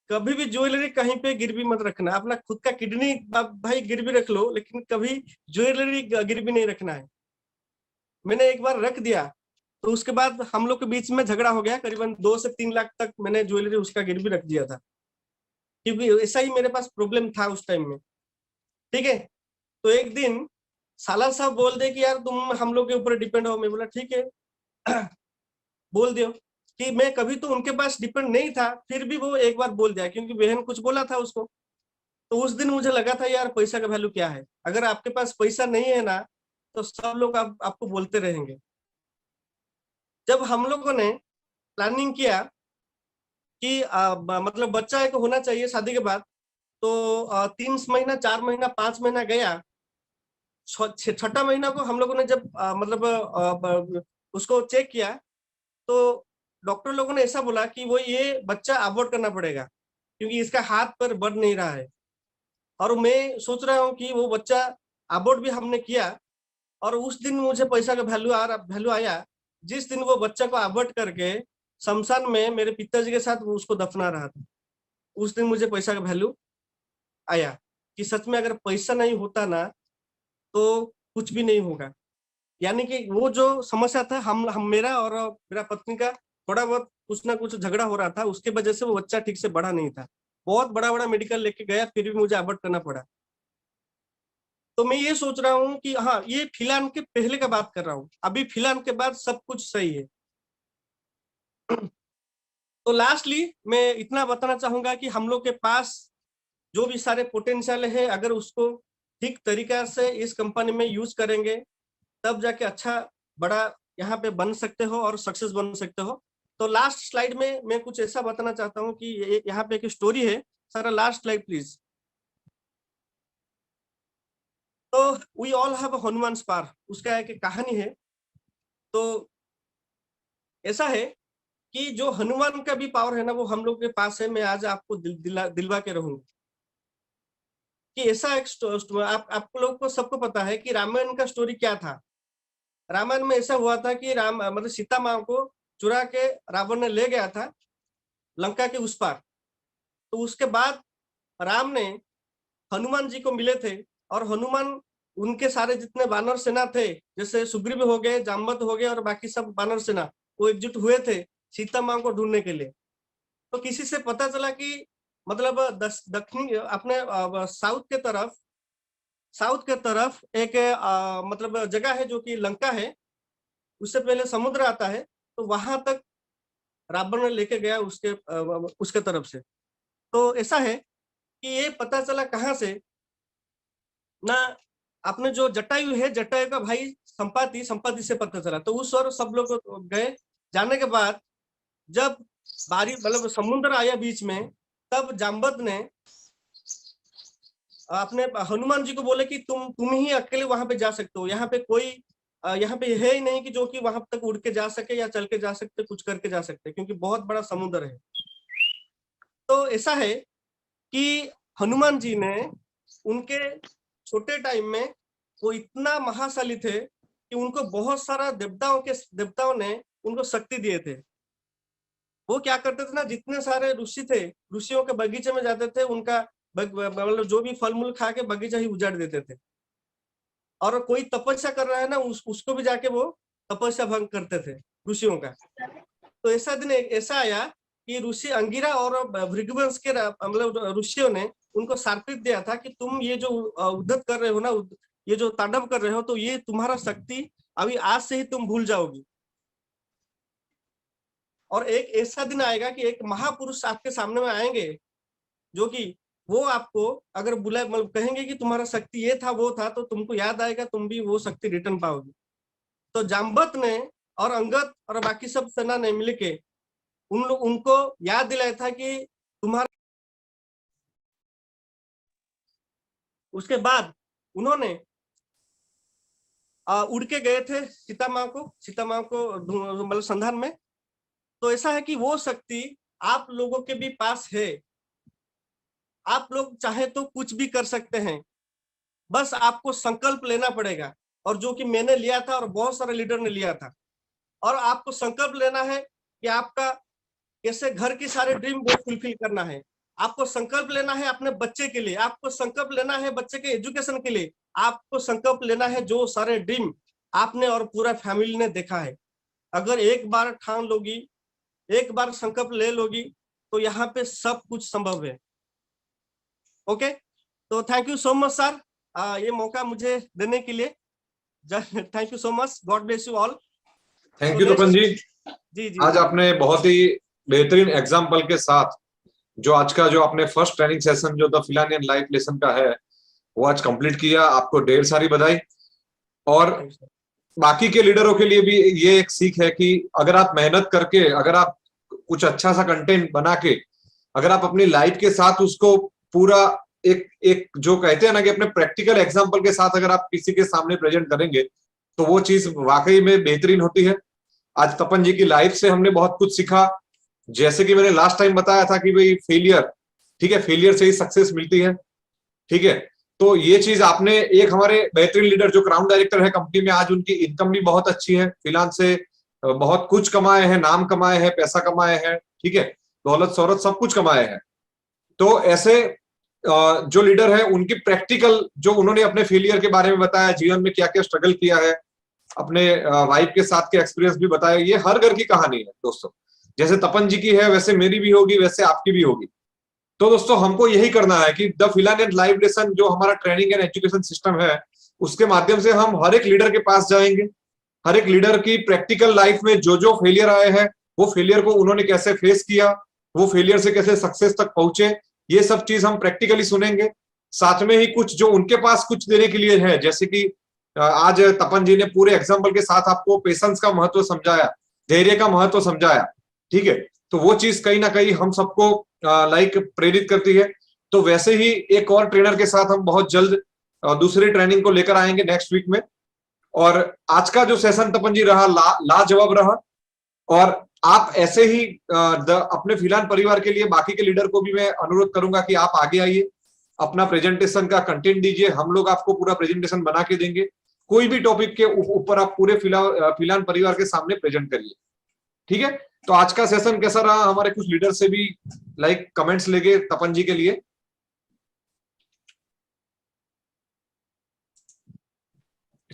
कभी भी ज्वेलरी कहीं पे गिरवी मत रखना। अपना खुद का किडनी भाई गिरवी रख लो, लेकिन कभी ज्वेलरी गिरवी नहीं रखना है। मैंने एक बार रख दिया तो उसके बाद हम लोग के बीच में झगड़ा हो गया। करीबन 2 से 3 लाख तक मैंने ज्वेलरी उसका गिरवी रख दिया था, क्योंकि ऐसा ही मेरे पास प्रॉब्लम था उस टाइम में, ठीक है। तो एक दिन साला साहब बोल दे कि यार तुम हम लोग के ऊपर डिपेंड हो। मैं बोला ठीक है, बोल दियो। कि मैं कभी तो उनके पास डिपेंड नहीं था, फिर भी वो एक बार बोल दिया क्योंकि बहन कुछ बोला था उसको। तो उस दिन मुझे लगा था यार पैसा का वैल्यू क्या है। अगर आपके पास पैसा नहीं है ना, तो सब लोग आपको बोलते रहेंगे। जब हम लोगों ने प्लानिंग किया कि मतलब बच्चा एक होना चाहिए शादी के बाद, तो 3 महीना, 4 महीना, 5 महीना गया। छठा महीना को हम लोगों ने जब मतलब उसको चेक किया, तो डॉक्टर लोगों ने ऐसा बोला कि वो ये बच्चा अबॉर्ट करना पड़ेगा क्योंकि इसका हाथ पर बढ़ नहीं रहा है। और मैं सोच रहा हूँ कि वो बच्चा अबॉर्ट भी हमने किया। और उस दिन मुझे पैसा का वैल्यू आया जिस दिन वो बच्चा को अबॉर्ट करके शमशान में मेरे पिताजी के साथ वो उसको दफना रहा था। उस दिन मुझे पैसा का वैल्यू आया कि सच में अगर पैसा नहीं होता ना, तो कुछ भी नहीं होगा। यानी कि वो जो समस्या था, हम मेरा और मेरा पत्नी का थोड़ा बहुत कुछ ना कुछ झगड़ा हो रहा था, उसके वजह से वो बच्चा ठीक से बढ़ा नहीं था। बहुत बड़ा बड़ा मेडिकल लेके गया, फिर भी मुझे अबॉर्ट करना पड़ा। तो मैं ये सोच रहा हूँ कि हाँ, ये फिलहाल के पहले का बात कर रहा हूँ, अभी फिलहाल के बाद सब कुछ सही है। तो लास्टली मैं इतना बताना चाहूंगा कि हम लोग के पास जो भी सारे पोटेंशियल है, अगर उसको ठीक तरीका से इस कंपनी में यूज करेंगे, तब जाके अच्छा बड़ा यहाँ पे बन सकते हो और सक्सेस बन सकते हो। तो लास्ट स्लाइड में मैं कुछ ऐसा बताना चाहता हूँ कि यहाँ पे एक स्टोरी है। सारा लास्ट स्लाइड प्लीज। तो वी ऑल हैव हनुमान स्पार, उसका एक कहानी है। तो ऐसा है कि जो हनुमान का भी पावर है ना, वो हम लोग के पास है। मैं आज आपको दिलवा के रहूंगा कि ऐसा एक आप लोग को सबको पता है कि रामायण का स्टोरी क्या था। रामायण में ऐसा हुआ था कि राम मतलब सीता माँ को चुरा के रावण ने ले गया था लंका के उस पार। तो उसके बाद राम ने हनुमान जी को मिले थे, और हनुमान उनके सारे जितने बानर सेना थे, जैसे सुग्रीव हो गए, जाम्बत हो गए और बाकी सब बानर सेना, वो एकजुट हुए थे सीता माँ को ढूंढने के लिए। तो किसी से पता चला कि मतलब दक्षिणी अपने साउथ के तरफ एक मतलब जगह है जो कि लंका है, उससे पहले समुद्र आता है। तो वहां तक रावण ने लेके गया उसके तरफ से। तो ऐसा है कि ये पता चला कहाँ से ना, अपने जो जटायु है, जटायु का भाई संपाति से पता चला। तो उस और सब लोग गए। जाने के बाद जब बारी मतलब समुद्र आया बीच में, तब जाम्बत ने अपने हनुमान जी को बोले कि तुम ही अकेले वहां पे जा सकते हो, यहाँ पे कोई यहाँ पे है ही नहीं कि जो कि वहां तक उड़ के जा सके या चल के जा सकते, कुछ करके जा सकते, क्योंकि बहुत बड़ा समुद्र है। तो ऐसा है कि हनुमान जी ने उनके छोटे टाइम में वो इतना महाशाली थे कि उनको बहुत सारा देवताओं ने उनको शक्ति दिए थे। वो क्या करते थे ना, जितने सारे ऋषि थे, ऋषियों के बगीचे में जाते थे, उनका मतलब जो भी फल मूल खा के बगीचा ही उजाड़ देते थे। और कोई तपस्या कर रहा है ना, उसको भी जाके वो तपस्या भंग करते थे ऋषियों का। तो ऐसा दिन ऐसा आया कि ऋषि अंगिरा और भृगुवंश के मतलब ऋषियों ने उनको शार्पित दिया था कि तुम ये जो उद्धत कर रहे हो ना, ये जो तांडव कर रहे हो, तो ये तुम्हारा शक्ति अभी आज से ही तुम भूल जाओगी। और एक ऐसा दिन आएगा कि एक महापुरुष आपके सामने में आएंगे, जो कि वो आपको अगर बुलाए, मतलब कहेंगे कि तुम्हारा शक्ति ये था वो था, तो तुमको याद आएगा, तुम भी वो शक्ति रिटर्न पाओगे। तो जाम्बत ने और अंगद और बाकी सब सेना ने मिलके उनको याद दिलाया था कि तुम्हारा। उसके बाद उन्होंने उड़ के गए थे सीता माँ को मतलब संधान में। तो ऐसा है कि वो शक्ति आप लोगों के भी पास है, आप लोग चाहे तो कुछ भी कर सकते हैं, बस आपको संकल्प लेना पड़ेगा। और जो कि मैंने लिया था और बहुत सारे लीडर ने लिया था। और आपको संकल्प लेना है कि आपका कैसे घर की सारे ड्रीम वो फुलफिल करना है। आपको संकल्प लेना है अपने बच्चे के लिए, आपको संकल्प लेना है बच्चे के एजुकेशन के लिए, आपको संकल्प लेना है जो सारे ड्रीम आपने और पूरा फैमिली ने देखा है। अगर एक बार ठान लोगी, एक बार संकल्प ले लोगी, तो यहाँ पे सब कुछ संभव है। ओके, तो thank you so much sir, ये मौका मुझे देने के लिए। Thank you so much, God bless you all. Thank you Tapan ji. जी आज आपने बहुत ही बेहतरीन एग्जाम्पल के साथ जो आज का जो आपने फर्स्ट ट्रेनिंग सेशन जो द फिलानियन लाइफ लेसन का है वो आज कंप्लीट किया। आपको ढेर सारी बधाई। और बाकी के लीडरों के लिए भी ये एक सीख है कि अगर आप मेहनत करके, अगर आप कुछ अच्छा सा कंटेंट बना के, अगर आप अपनी लाइफ के साथ उसको पूरा एक जो कहते हैं ना कि अपने प्रैक्टिकल एग्जाम्पल के साथ अगर आप किसी के सामने प्रेजेंट करेंगे तो वो चीज वाकई में बेहतरीन होती है। आज तपन जी की लाइफ से हमने बहुत कुछ सीखा। जैसे कि मैंने लास्ट टाइम बताया था कि भाई फेलियर, ठीक है, फेलियर से ही सक्सेस मिलती है, ठीक है। तो ये चीज आपने, एक हमारे बेहतरीन लीडर जो क्राउन डायरेक्टर है कंपनी में, आज उनकी इनकम भी बहुत अच्छी है, फिलहाल से बहुत कुछ कमाए हैं, नाम कमाए हैं, पैसा कमाए हैं, ठीक है, दौलत शौहरत सब कुछ कमाए हैं। तो ऐसे जो लीडर है उनकी प्रैक्टिकल जो उन्होंने अपने फेलियर के बारे में बताया, जीवन में क्या क्या स्ट्रगल किया है, अपने वाइफ के साथ के एक्सपीरियंस भी बताया। ये हर घर की कहानी है दोस्तों, जैसे तपन जी की है वैसे मेरी भी होगी, वैसे आपकी भी होगी। तो दोस्तों हमको यही करना है कि द फिलानियन लाइव लेसन जो हमारा ट्रेनिंग एंड एजुकेशन सिस्टम है उसके माध्यम से हम हर एक लीडर के पास जाएंगे, हर एक लीडर की प्रैक्टिकल लाइफ में जो जो फेलियर आए हैं वो फेलियर को उन्होंने कैसे फेस किया, वो फेलियर से कैसे सक्सेस तक पहुंचे, ये सब चीज हम प्रैक्टिकली सुनेंगे। साथ में ही कुछ जो उनके पास कुछ देने के लिए है, जैसे कि आज तपन जी ने पूरे एग्जाम्पल के साथ आपको पेशेंस का महत्व समझाया, धैर्य का महत्व समझाया, ठीक है। तो वो चीज कहीं ना कहीं हम सबको लाइक प्रेरित करती है। तो वैसे ही एक और ट्रेनर के साथ हम बहुत जल्द दूसरी ट्रेनिंग को लेकर आएंगे नेक्स्ट वीक में। और आज का जो सेशन तपन जी रहा लाजवाब रहा। और आप ऐसे ही अपने फिलहाल परिवार के लिए बाकी के लीडर को भी मैं अनुरोध करूंगा कि आप आगे आइए, अपना प्रेजेंटेशन का कंटेंट दीजिए, हम लोग आपको पूरा प्रेजेंटेशन बना के देंगे। कोई भी टॉपिक के ऊपर आप पूरे फिलहाल परिवार के सामने प्रेजेंट करिए, ठीक है। तो आज का सेशन कैसा रहा, हमारे कुछ लीडर से भी लाइक कमेंट्स लेंगे तपन जी के लिए।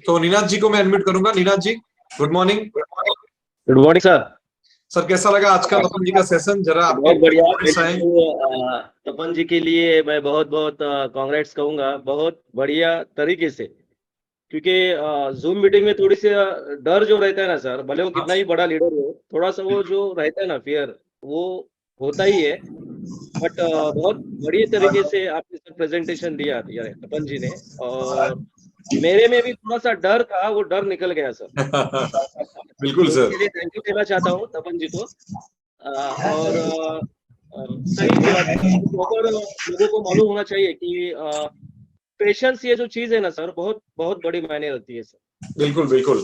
तो नीनाथ जी को मैं अनम्यूट करूंगा। Neenath ji, good morning. Good morning sir. Sir कैसा लगा आज का तपन जी का सेशन, जरा बहुत बढ़िया। तपन जी के लिए मैं बहुत बहुत कांग्रेट्स कहूंगा, बहुत बढ़िया तरीके से क्योंकि जूम मीटिंग में थोड़ी सी डर जो रहता है ना सर, भले वो कितना ही बड़ा लीडर हो, थोड़ा सा वो जो रहता है ना फियर, वो होता ही है। बट बहुत बढ़िया तरीके से आपने सर प्रेजेंटेशन दिया यार तपन जी ने, और मेरे में भी थोड़ा सा डर था, वो डर निकल गया सर। बिल्कुल तो सर। उसके लिए थैंक यू कहना चाहता हूँ तपन जी को। और सही सी बात है, और लोगों को मालूम होना चाहिए कि पेशेंस ये जो चीज है ना सर, बहुत बहुत बड़ी मायने रखती है सर। बिल्कुल बिल्कुल।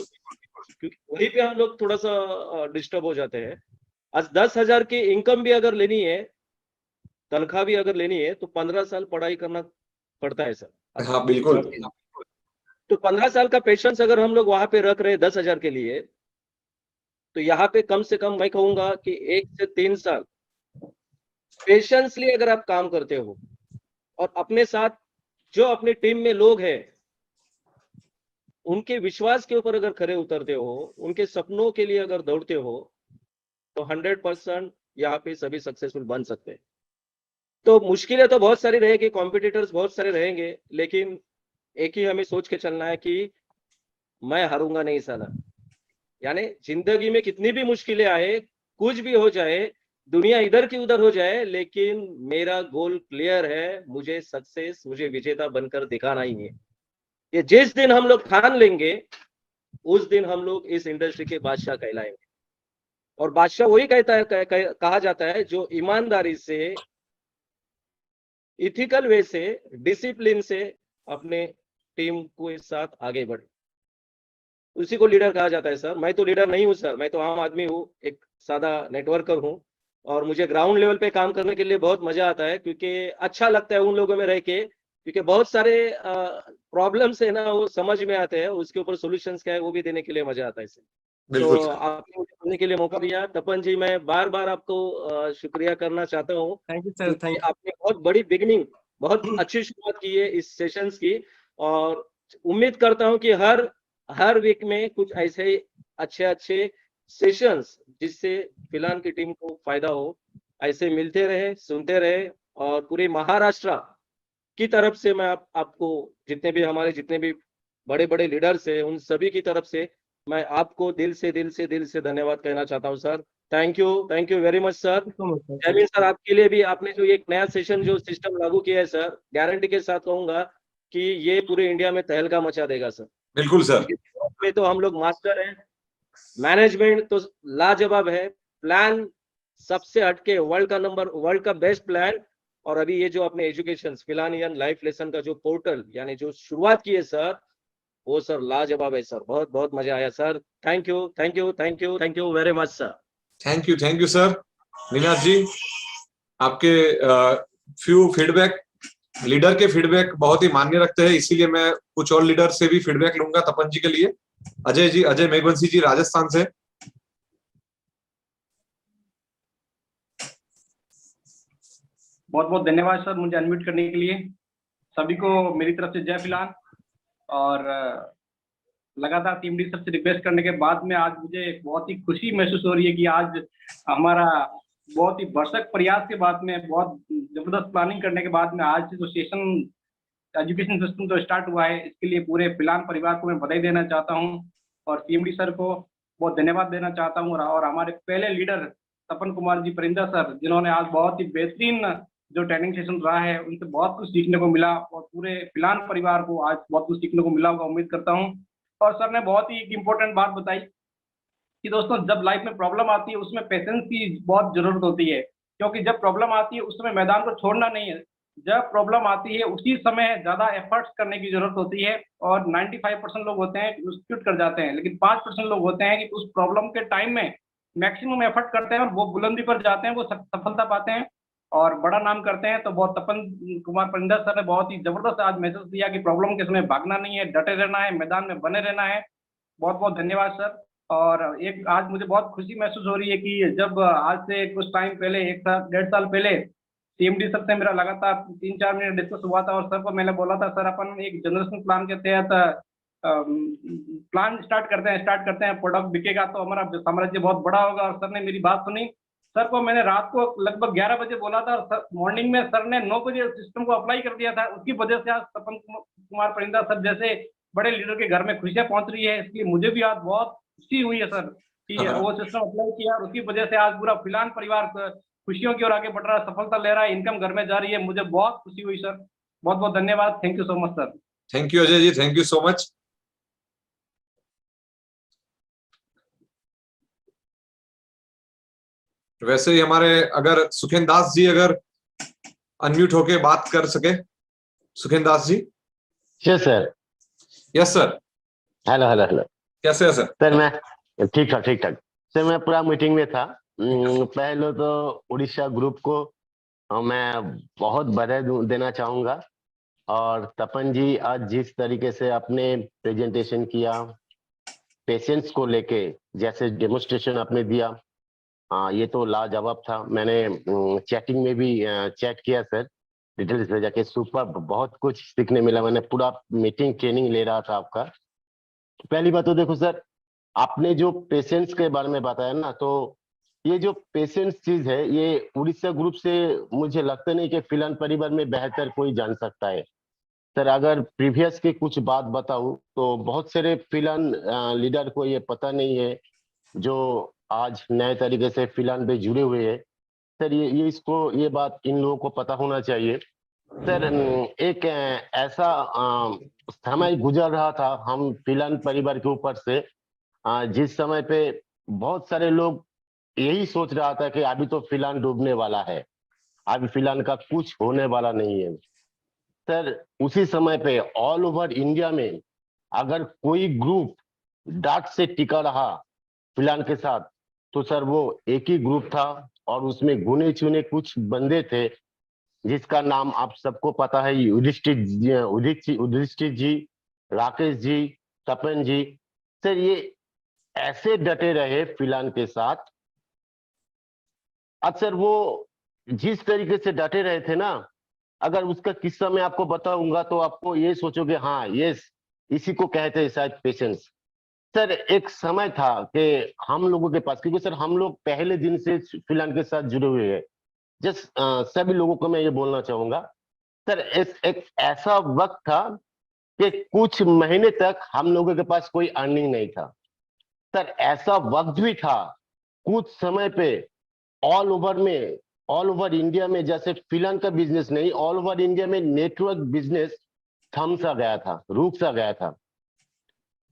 क्योंकि वहीं पे हम लोग थोड़ा सा डिस्टर्ब हो जाते हैं। आज 10,000 की इनकम भी अगर लेनी है, तनख्वाह भी अगर लेनी है, तो 15 साल पढ़ाई करना पड़ता है सर। हाँ बिल्कुल। तो 15 साल का पेशेंस अगर हम लोग वहां पे रख रहे हैं 10,000 के लिए, तो यहाँ पे कम से कम मैं कहूंगा कि 1 से 3 साल पेशेंसली अगर आप काम करते हो, और अपने साथ जो अपनी टीम में लोग हैं उनके विश्वास के ऊपर अगर खरे उतरते हो, उनके सपनों के लिए अगर दौड़ते हो, तो 100% यहाँ पे सभी सक्सेसफुल बन सकते हैं। तो मुश्किलें तो बहुत सारी रहेगी, कॉम्पिटिटर्स बहुत सारे रहेंगे, लेकिन एक ही हमें सोच के चलना है कि मैं हारूंगा नहीं साला। यानी जिंदगी में कितनी भी मुश्किलें आए, कुछ भी हो जाए, दुनिया इधर की उधर हो जाए, लेकिन मेरा गोल क्लियर है, मुझे सक्सेस, मुझे विजेता बनकर दिखाना ही है। ये जिस दिन हम लोग ठान लेंगे, उस दिन हम लोग इस इंडस्ट्री के बादशाह कहलाएंगे। और बादशाह वही कहता है, कहा जाता है जो ईमानदारी से, इथिकल वे से, डिसिप्लिन से अपने टीम को एक साथ आगे बढ़े, उसी को लीडर कहा जाता है सर। मैं तो लीडर नहीं हूं सर, मैं तो आम आदमी हूँ, एक सादा नेटवर्कर हूँ। और मुझे ग्राउंड लेवल पे काम करने के लिए बहुत मजा आता है, क्योंकि अच्छा लगता है उन लोगों में रह के, क्योंकि बहुत सारे प्रॉब्लम्स है ना, वो समझ में आते हैं, उसके ऊपर सोल्यूशंस क्या है वो भी देने के लिए मजा आता है सर। तो बिल्कुल सर। आपने मुझे बोलने के लिए मौका दिया तपन जी, मैं बार बार आपको शुक्रिया करना चाहता हूँ, थैंक यू सर, क्योंकि थैंक यू। आपने बहुत बड़ी बिगिनिंग, बहुत अच्छी शुरुआत की है इस सेशंस की। और उम्मीद करता हूँ कि हर वीक में कुछ ऐसे अच्छे अच्छे सेशंस, जिससे फिलहाल की टीम को फायदा हो, ऐसे मिलते रहे, सुनते रहे। और पूरे महाराष्ट्र की तरफ से मैं आपको, जितने भी बड़े बड़े लीडर्स हैं, उन सभी की तरफ से मैं आपको दिल से धन्यवाद कहना चाहता हूँ sir. Thank you very much sir. So much sir. Jaiveer sir, आपके लिए भी आपने जो एक नया सेशन जो सिस्टम लागू किया है सर, गारंटी के साथ कहूंगा कि ये पूरे इंडिया में तहलका मचा देगा सर। बिल्कुल सर। में तो हम लोग मास्टर हैं, मैनेजमेंट तो लाजवाब है, प्लान सबसे हटके वर्ल्ड का बेस्ट प्लान। और अभी ये जो अपने एजुकेशन फिलानियन लाइफ लेसन का जो पोर्टल, यानी जो शुरुआत की है सर, वो सर लाजवाब है सर। बहुत बहुत मजा आया sir. Thank you very much sir. Thank you sir. Meenath ji, आपके फ्यू फीडबैक, लीडर के फीडबैक बहुत ही मान्य रखते हैं, इसीलिए मैं कुछ और लीडर से भी फीडबैक लूंगा तपन जी के लिए। अजय जी, अजय मेघवंशी जी राजस्थान से। बहुत बहुत धन्यवाद सर मुझे अनम्यूट करने के लिए। सभी को मेरी तरफ से जय फिलहाल। और लगातार टीम डी सर से रिक्वेस्ट करने के बाद में आज मुझे बहुत ही खुशी महसूस हो रही है कि आज हमारा बहुत ही भरसक प्रयास के बाद में, बहुत जबरदस्त प्लानिंग करने के बाद में आज जो सेशन एजुकेशन सिस्टम जो स्टार्ट हुआ है, इसके लिए पूरे फिलहाल परिवार को मैं बधाई देना चाहता हूँ और सीएमडी सर को बहुत धन्यवाद देना चाहता हूँ। और हमारे पहले लीडर तपन कुमार जी परिंदा सर, जिन्होंने आज बहुत ही बेहतरीन जो ट्रेनिंग सेशन रहा है, उनसे बहुत कुछ सीखने को मिला और पूरे फिलहाल परिवार को आज बहुत कुछ सीखने को मिला होगा, उम्मीद करता हूँ। और सर ने बहुत ही एक इम्पोर्टेंट बात बताई कि दोस्तों जब लाइफ में प्रॉब्लम आती है उसमें पेशेंस की बहुत जरूरत होती है, क्योंकि जब प्रॉब्लम आती है उस समय मैदान को छोड़ना नहीं है, जब प्रॉब्लम आती है उसी समय ज्यादा एफर्ट्स करने की जरूरत होती है। और 95% लोग होते हैं क्विट कर जाते हैं, लेकिन 5% लोग होते हैं कि उस प्रॉब्लम के टाइम में मैक्सिमम एफर्ट करते हैं और वो बुलंदी पर जाते हैं, वो सफलता पाते हैं और बड़ा नाम करते हैं। तो बहुत तपन कुमार परिंदा सर ने बहुत ही जबरदस्त आज मैसेज दिया कि प्रॉब्लम के समय भागना नहीं है, डटे रहना है, मैदान में बने रहना है। बहुत बहुत धन्यवाद सर। और एक आज मुझे बहुत खुशी महसूस हो रही है कि जब आज से कुछ टाइम पहले, 1 साल 1.5 साल पहले सीएमडी सर से मेरा लगातार 3-4 मिनट डिस्कस हुआ था और सर को मैंने बोला था, सर अपन एक जनरेशन प्लान के तहत प्लान स्टार्ट करते हैं, प्रोडक्ट बिकेगा तो हमारा साम्राज्य बहुत बड़ा होगा। और सर ने मेरी बात सुनी। सर को मैंने रात को लगभग 11 बजे बोला था और मॉर्निंग में सर ने 9 बजे सिस्टम को अप्लाई कर दिया था। उसकी वजह से आज तपन कुमार परिंदा सर जैसे बड़े लीडर के घर में खुशियां पहुंच रही है, इसलिए मुझे भी आज बहुत खुशी हुई है सर कि वो सिस्टम अप्लाई किया और उसकी वजह से आज पूरा फिलान परिवार खुशियों की ओर आगे बढ़ रहा है, सफलता ले रहा है, इनकम घर में जा रही है। मुझे बहुत खुशी हुई सर, बहुत बहुत धन्यवाद। Thank you so much sir. Thank you Ajay ji, thank you so much. वैसे ही हमारे अगर सुखेन दास जी अगर अनम्यूट होके बात कर सके, Sukhen Das ji. Yes sir. Yes sir. Hello hello hello. कैसे है सर? सर मैं ठीक ठाक ठीक ठाक। सर मैं पूरा मीटिंग में था। पहले तो उड़ीसा ग्रुप को मैं बहुत बधाई देना चाहूंगा, और तपन जी आज जिस तरीके से आपने प्रेजेंटेशन किया, पेशेंस को लेके जैसे डेमोन्स्ट्रेशन आपने दिया, ये तो लाजवाब था। मैंने चैटिंग में भी चैट किया सर, डिटेल्स भेजा के सुपर, बहुत कुछ सीखने मिला। मैंने पूरा मीटिंग ट्रेनिंग ले रहा था आपका। पहली बात तो देखो सर, आपने जो पेशेंस के बारे में बताया ना, तो ये जो पेशेंस चीज है, ये उड़ीसा ग्रुप से मुझे लगता नहीं कि फिलान परिवार में बेहतर कोई जान सकता है सर। अगर प्रीवियस की कुछ बात बताऊं तो बहुत सारे फिलान लीडर को ये पता नहीं है, जो आज नए तरीके से फिलान पे जुड़े हुए हैं सर। ये बात इन लोगों को पता होना चाहिए सर। एक ऐसा समय गुजर रहा था हम फिलान परिवार के ऊपर से, जिस समय पे बहुत सारे लोग यही सोच रहा था कि अभी तो फिलान डूबने वाला है, अभी फिलान का कुछ होने वाला नहीं है सर। उसी समय पे ऑल ओवर इंडिया में अगर कोई ग्रुप डाट से टिका रहा फिलान के साथ, तो सर वो एक ही ग्रुप था, और उसमें गुने चुने कुछ बंदे थे जिसका नाम आप सबको पता है, युधिष्ठिर जी, राकेश जी, तपन जी सर। ये ऐसे डटे रहे फिलान के साथ। अब सर वो जिस तरीके से डटे रहे थे ना, अगर उसका किस्सा मैं आपको बताऊंगा तो आपको ये सोचोगे हाँ यस, इसी को कहते हैं शायद पेशेंस सर। एक समय था कि हम लोगों के पास, क्योंकि सर हम लोग पहले दिन से फिलान के साथ जुड़े हुए हैं, जस्ट सभी लोगों को मैं ये बोलना चाहूंगा सर। एक ऐसा वक्त था कि कुछ महीने तक हम लोगों के पास कोई अर्निंग नहीं था सर। ऐसा वक्त भी था कुछ समय पे ऑल ओवर इंडिया में, जैसे फिलान का बिजनेस नहीं, ऑल ओवर इंडिया में नेटवर्क बिजनेस थम सा गया था, रुक सा गया था।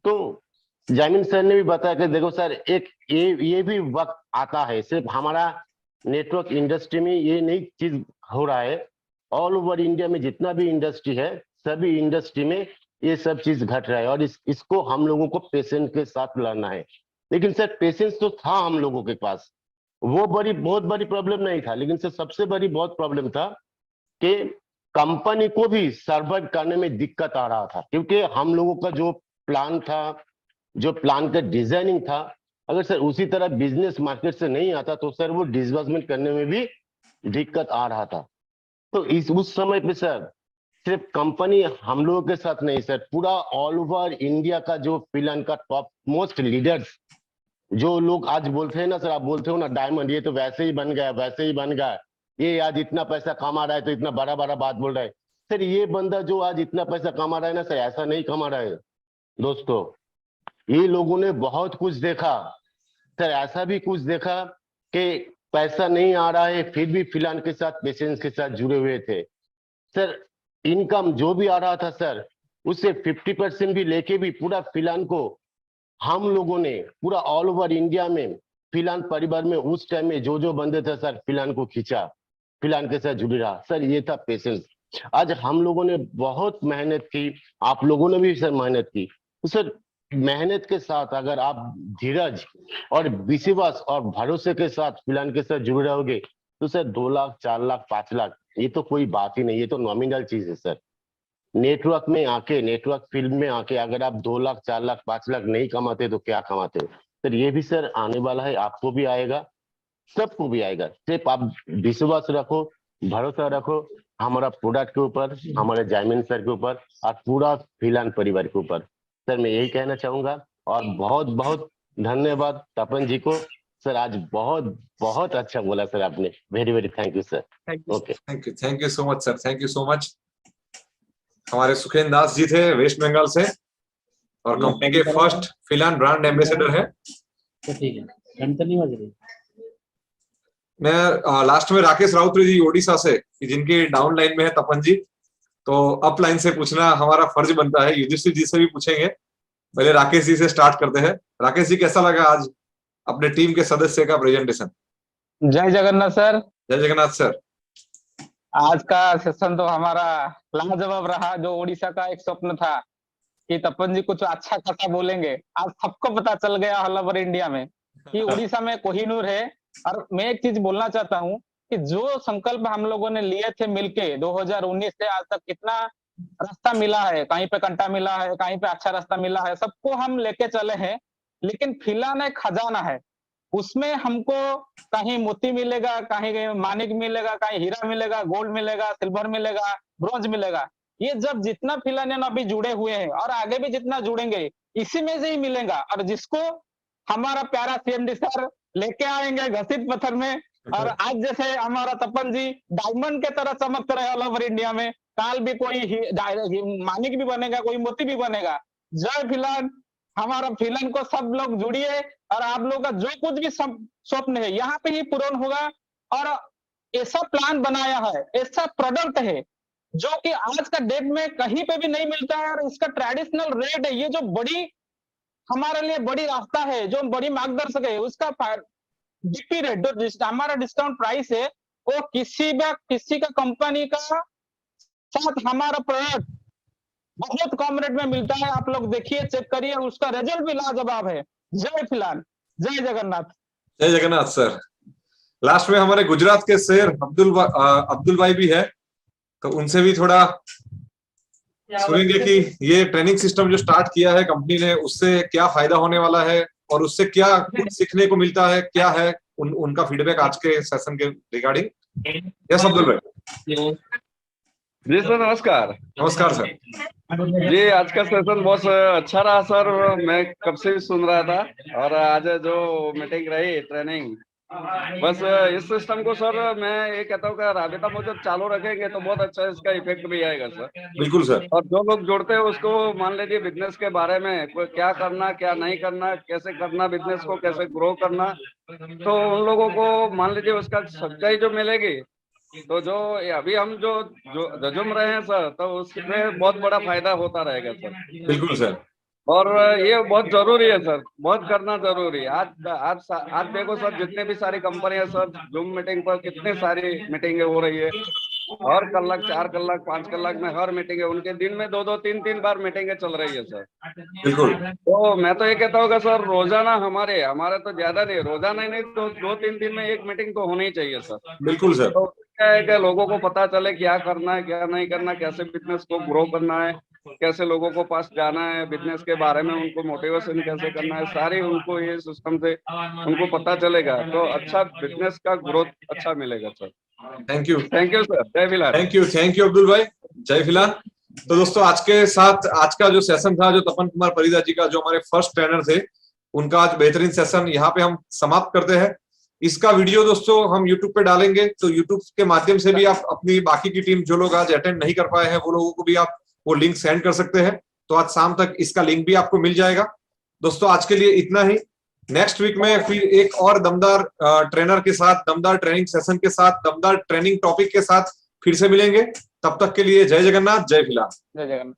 तो जैमिन सर ने भी बताया कि देखो सर, एक ये भी वक्त आता है, सिर्फ हमारा नेटवर्क इंडस्ट्री में ये नई चीज हो रहा है, ऑल ओवर इंडिया में जितना भी इंडस्ट्री है, सभी इंडस्ट्री में ये सब चीज घट रहा है, और इसको हम लोगों को पेशेंस के साथ लड़ना है। लेकिन सर पेशेंस तो था हम लोगों के पास, वो बहुत बड़ी प्रॉब्लम नहीं था, लेकिन सर सबसे बड़ी बहुत प्रॉब्लम था कि कंपनी को भी सर्वाइव करने में दिक्कत आ रहा था, क्योंकि हम लोगों का जो प्लान था, जो प्लान का डिजाइनिंग था, अगर सर उसी तरह बिजनेस मार्केट से नहीं आता तो सर वो डिसबर्समेंट करने में भी दिक्कत आ रहा था। तो उस समय पे सर सिर्फ कंपनी हम लोगों के साथ नहीं सर, पूरा ऑल ओवर इंडिया का जो फिलान का टॉप मोस्ट लीडर्स, जो लोग आज बोलते हैं ना सर, आप बोलते हो ना डायमंड, ये तो वैसे ही बन गया, वैसे ही बन गया, ये आज इतना पैसा कमा रहा है तो इतना बड़ा बड़ा बात बोल रहा है सर। ये बंदा जो आज इतना पैसा कमा रहा है ना सर, ऐसा नहीं कमा रहा है दोस्तों। ये लोगों ने बहुत कुछ देखा सर, ऐसा भी कुछ देखा कि पैसा नहीं आ रहा है फिर भी फिलान के साथ, पेशेंस के साथ जुड़े हुए थे सर। इनकम जो भी आ रहा था सर, उससे 50% भी लेके भी पूरा फिलान को हम लोगों ने पूरा ऑल ओवर इंडिया में फिलान परिवार में उस टाइम में जो बंदे थे सर, फिलान को खींचा, फिलान के साथ जुड़े रहा सर। ये था पेशेंस। आज हम लोगों ने बहुत मेहनत की, आप लोगों ने भी सर मेहनत की, तो सर मेहनत के साथ अगर आप धीरज और विश्वास और भरोसे के साथ फिलान के साथ जुड़े रहोगे तो सर 2 लाख 4 लाख 5 लाख ये तो कोई बात ही नहीं, ये तो नॉमिनल चीज है सर। नेटवर्क में आके, नेटवर्क फील्ड में आके अगर आप 2 लाख 4 लाख 5 लाख नहीं कमाते तो क्या कमाते हो सर? ये भी सर आने वाला है, आपको भी आएगा, सबको भी आएगा। सिर्फ आप विश्वास रखो, भरोसा रखो हमारा प्रोडक्ट के ऊपर, हमारे जैमिन सर के ऊपर और पूरा फिलान परिवार के ऊपर सर। मैं यही कहना चाहूंगा, और बहुत बहुत धन्यवाद तपन जी को सर, आज बहुत अच्छा बोला सर आपने। Very thank you sir. Okay, thank you so much sir, thank you so much. हमारे सुखेन दास जी थे वेस्ट बंगाल से, और कंपनी के फर्स्ट फिलान ब्रांड एम्बेसडर है। तो ठीक है, घंटा नहीं बज रही। मैं लास्ट में राकेश राउतरी जी ओडिशा से, जिनकी डाउन लाइन में है तपन जी, तो अप लाइन से पूछना हमारा फर्ज बनता है। युधिष्ठिर जी से भी पूछेंगे, पहले राकेश जी से स्टार्ट करते हैं। राकेश जी, कैसा लगा आज अपने टीम के सदस्य का प्रेजेंटेशन? जय जगन्नाथ सर। जय जगन्नाथ सर। आज का सेशन तो हमारा लाजवाब रहा। जो ओडिशा का एक स्वप्न था कि तपन जी कुछ अच्छा खासा बोलेंगे, आज सबको पता चल गया ऑल ओवर इंडिया में कि उड़ीसा में कोहिनूर है। और मैं एक चीज बोलना चाहता हूँ कि जो संकल्प हम लोगों ने लिए थे मिलके 2019 से आज तक कितना रास्ता मिला है, कहीं पे कंटा मिला है, कहीं पे अच्छा रास्ता मिला है, सबको हम लेके चले हैं। लेकिन फिलहाल एक खजाना है, उसमें हमको कहीं मोती मिलेगा, कहीं मानिक मिलेगा, कहीं हीरा मिलेगा, गोल्ड मिलेगा, सिल्वर मिलेगा, ब्रॉन्ज मिलेगा। ये जब जितना फिलहाल अभी जुड़े हुए हैं और आगे भी जितना जुड़ेंगे, इसी में से ही मिलेगा। और जिसको हमारा प्यारा सीएमडी सर लेके आएंगे घसीट पत्थर में, और आज जैसे हमारा तपन जी डायमंड के तरह चमकते रहे ऑल ओवर इंडिया में, काल भी कोई मानिक भी बनेगा, कोई मोती भी बनेगा। जय फिलहाल। हमारा फिलन को सब लोग जुड़िए और आप लोगों का जो कुछ भी स्वप्न है यहाँ पे ही पूर्ण होगा। और ऐसा प्लान बनाया है, ऐसा प्रोडक्ट है जो कि आज का डेट में कहीं पे भी नहीं मिलता है। और इसका ट्रेडिशनल रेट है, ये जो बड़ी हमारे लिए बड़ी रास्ता है, जो बड़ी मार्गदर्शक है, उसका डीपी रेट जो हमारा डिस्काउंट प्राइस है, वो किसी का कंपनी का साथ हमारा प्रोडक्ट बहुत कम रेट में मिलता है। आप लोग देखिए, चेक करिए, उसका रिजल्ट भी लाजवाब है। जय फिलहाल। जय जगन्नाथ। जय जगन्नाथ सर। लास्ट में हमारे गुजरात के शेर अब्दुल भाई भी है, तो उनसे भी थोड़ा सुनेंगे कि ये ट्रेनिंग सिस्टम जो स्टार्ट किया है कंपनी ने, उससे क्या फायदा होने वाला है और उससे क्या कुछ सीखने को मिलता है, क्या है उनका फीडबैक आज के सेशन के रिगार्डिंग। यस अब्दुल भाई। जी सर, नमस्कार। नमस्कार सर। जी, आज का सेशन बहुत अच्छा रहा सर। मैं कब से भी सुन रहा था, और आज जो मीटिंग रही ट्रेनिंग, बस इस सिस्टम को सर मैं ये कहता हूँ कि राबिता मुझे चालू रखेंगे तो बहुत अच्छा इसका इफेक्ट भी आएगा सर। बिल्कुल सर। और जो लोग जुड़ते हैं उसको मान लीजिए बिजनेस के बारे में कोई क्या करना, क्या नहीं करना, कैसे करना, बिजनेस को कैसे ग्रो करना, तो उन लोगों को मान लीजिए उसका सच्चाई जो मिलेगी, तो जो अभी हम जो जजुम रहे हैं सर, तो उसमें बहुत बड़ा फायदा होता रहेगा सर। बिल्कुल सर। और ये बहुत जरूरी है सर, बहुत करना जरूरी है। आज देखो सर, जितने भी सारी कंपनियां सर जूम मीटिंग पर कितने सारी मीटिंगें हो रही है, हर कलाक 4 कलाक 5 कलाक में हर मीटिंग है, उनके दिन में 2-2 3-3 बार मीटिंगें चल रही है सर। बिल्कुल। तो मैं तो ये कहता हूँ सर, रोजाना हमारे तो ज्यादा नहीं, रोजाना ही नहीं तो 2-3 दिन में एक मीटिंग तो होनी चाहिए सर। बिल्कुल सर। तो क्या है कि लोगों को पता चले क्या करना है, क्या नहीं करना, कैसे बिजनेस को ग्रो करना है, कैसे लोगों को पास जाना है, बिजनेस के बारे में उनको मोटिवेशन कैसे करना है, सारी उनको ये सिस्टम से उनको पता चलेगा, तो अच्छा बिजनेस का ग्रोथ अच्छा मिलेगा सर। Thank you sir. जय फिलहाल। थैंक यू अब्दुल भाई। जय फिलहाल। तो दोस्तों, आज के साथ आज का जो सेशन था, जो तपन कुमार परिदा जी का, जो हमारे फर्स्ट ट्रेनर थे, उनका आज बेहतरीन सेशन यहाँ पे हम समाप्त करते हैं। इसका वीडियो दोस्तों हम YouTube पे डालेंगे, तो YouTube के माध्यम से भी आप अपनी बाकी की टीम, जो लोग आज अटेंड नहीं कर पाए हैं, वो लोगों को भी आप वो लिंक सेंड कर सकते हैं। तो आज शाम तक इसका लिंक भी आपको मिल जाएगा। दोस्तों, आज के लिए इतना ही। नेक्स्ट वीक में फिर एक और दमदार ट्रेनर के साथ, दमदार ट्रेनिंग सेशन के साथ, दमदार ट्रेनिंग टॉपिक के साथ फिर से मिलेंगे। तब तक के लिए जय जगन्नाथ, जय फिलहाल। जय जगन्नाथ।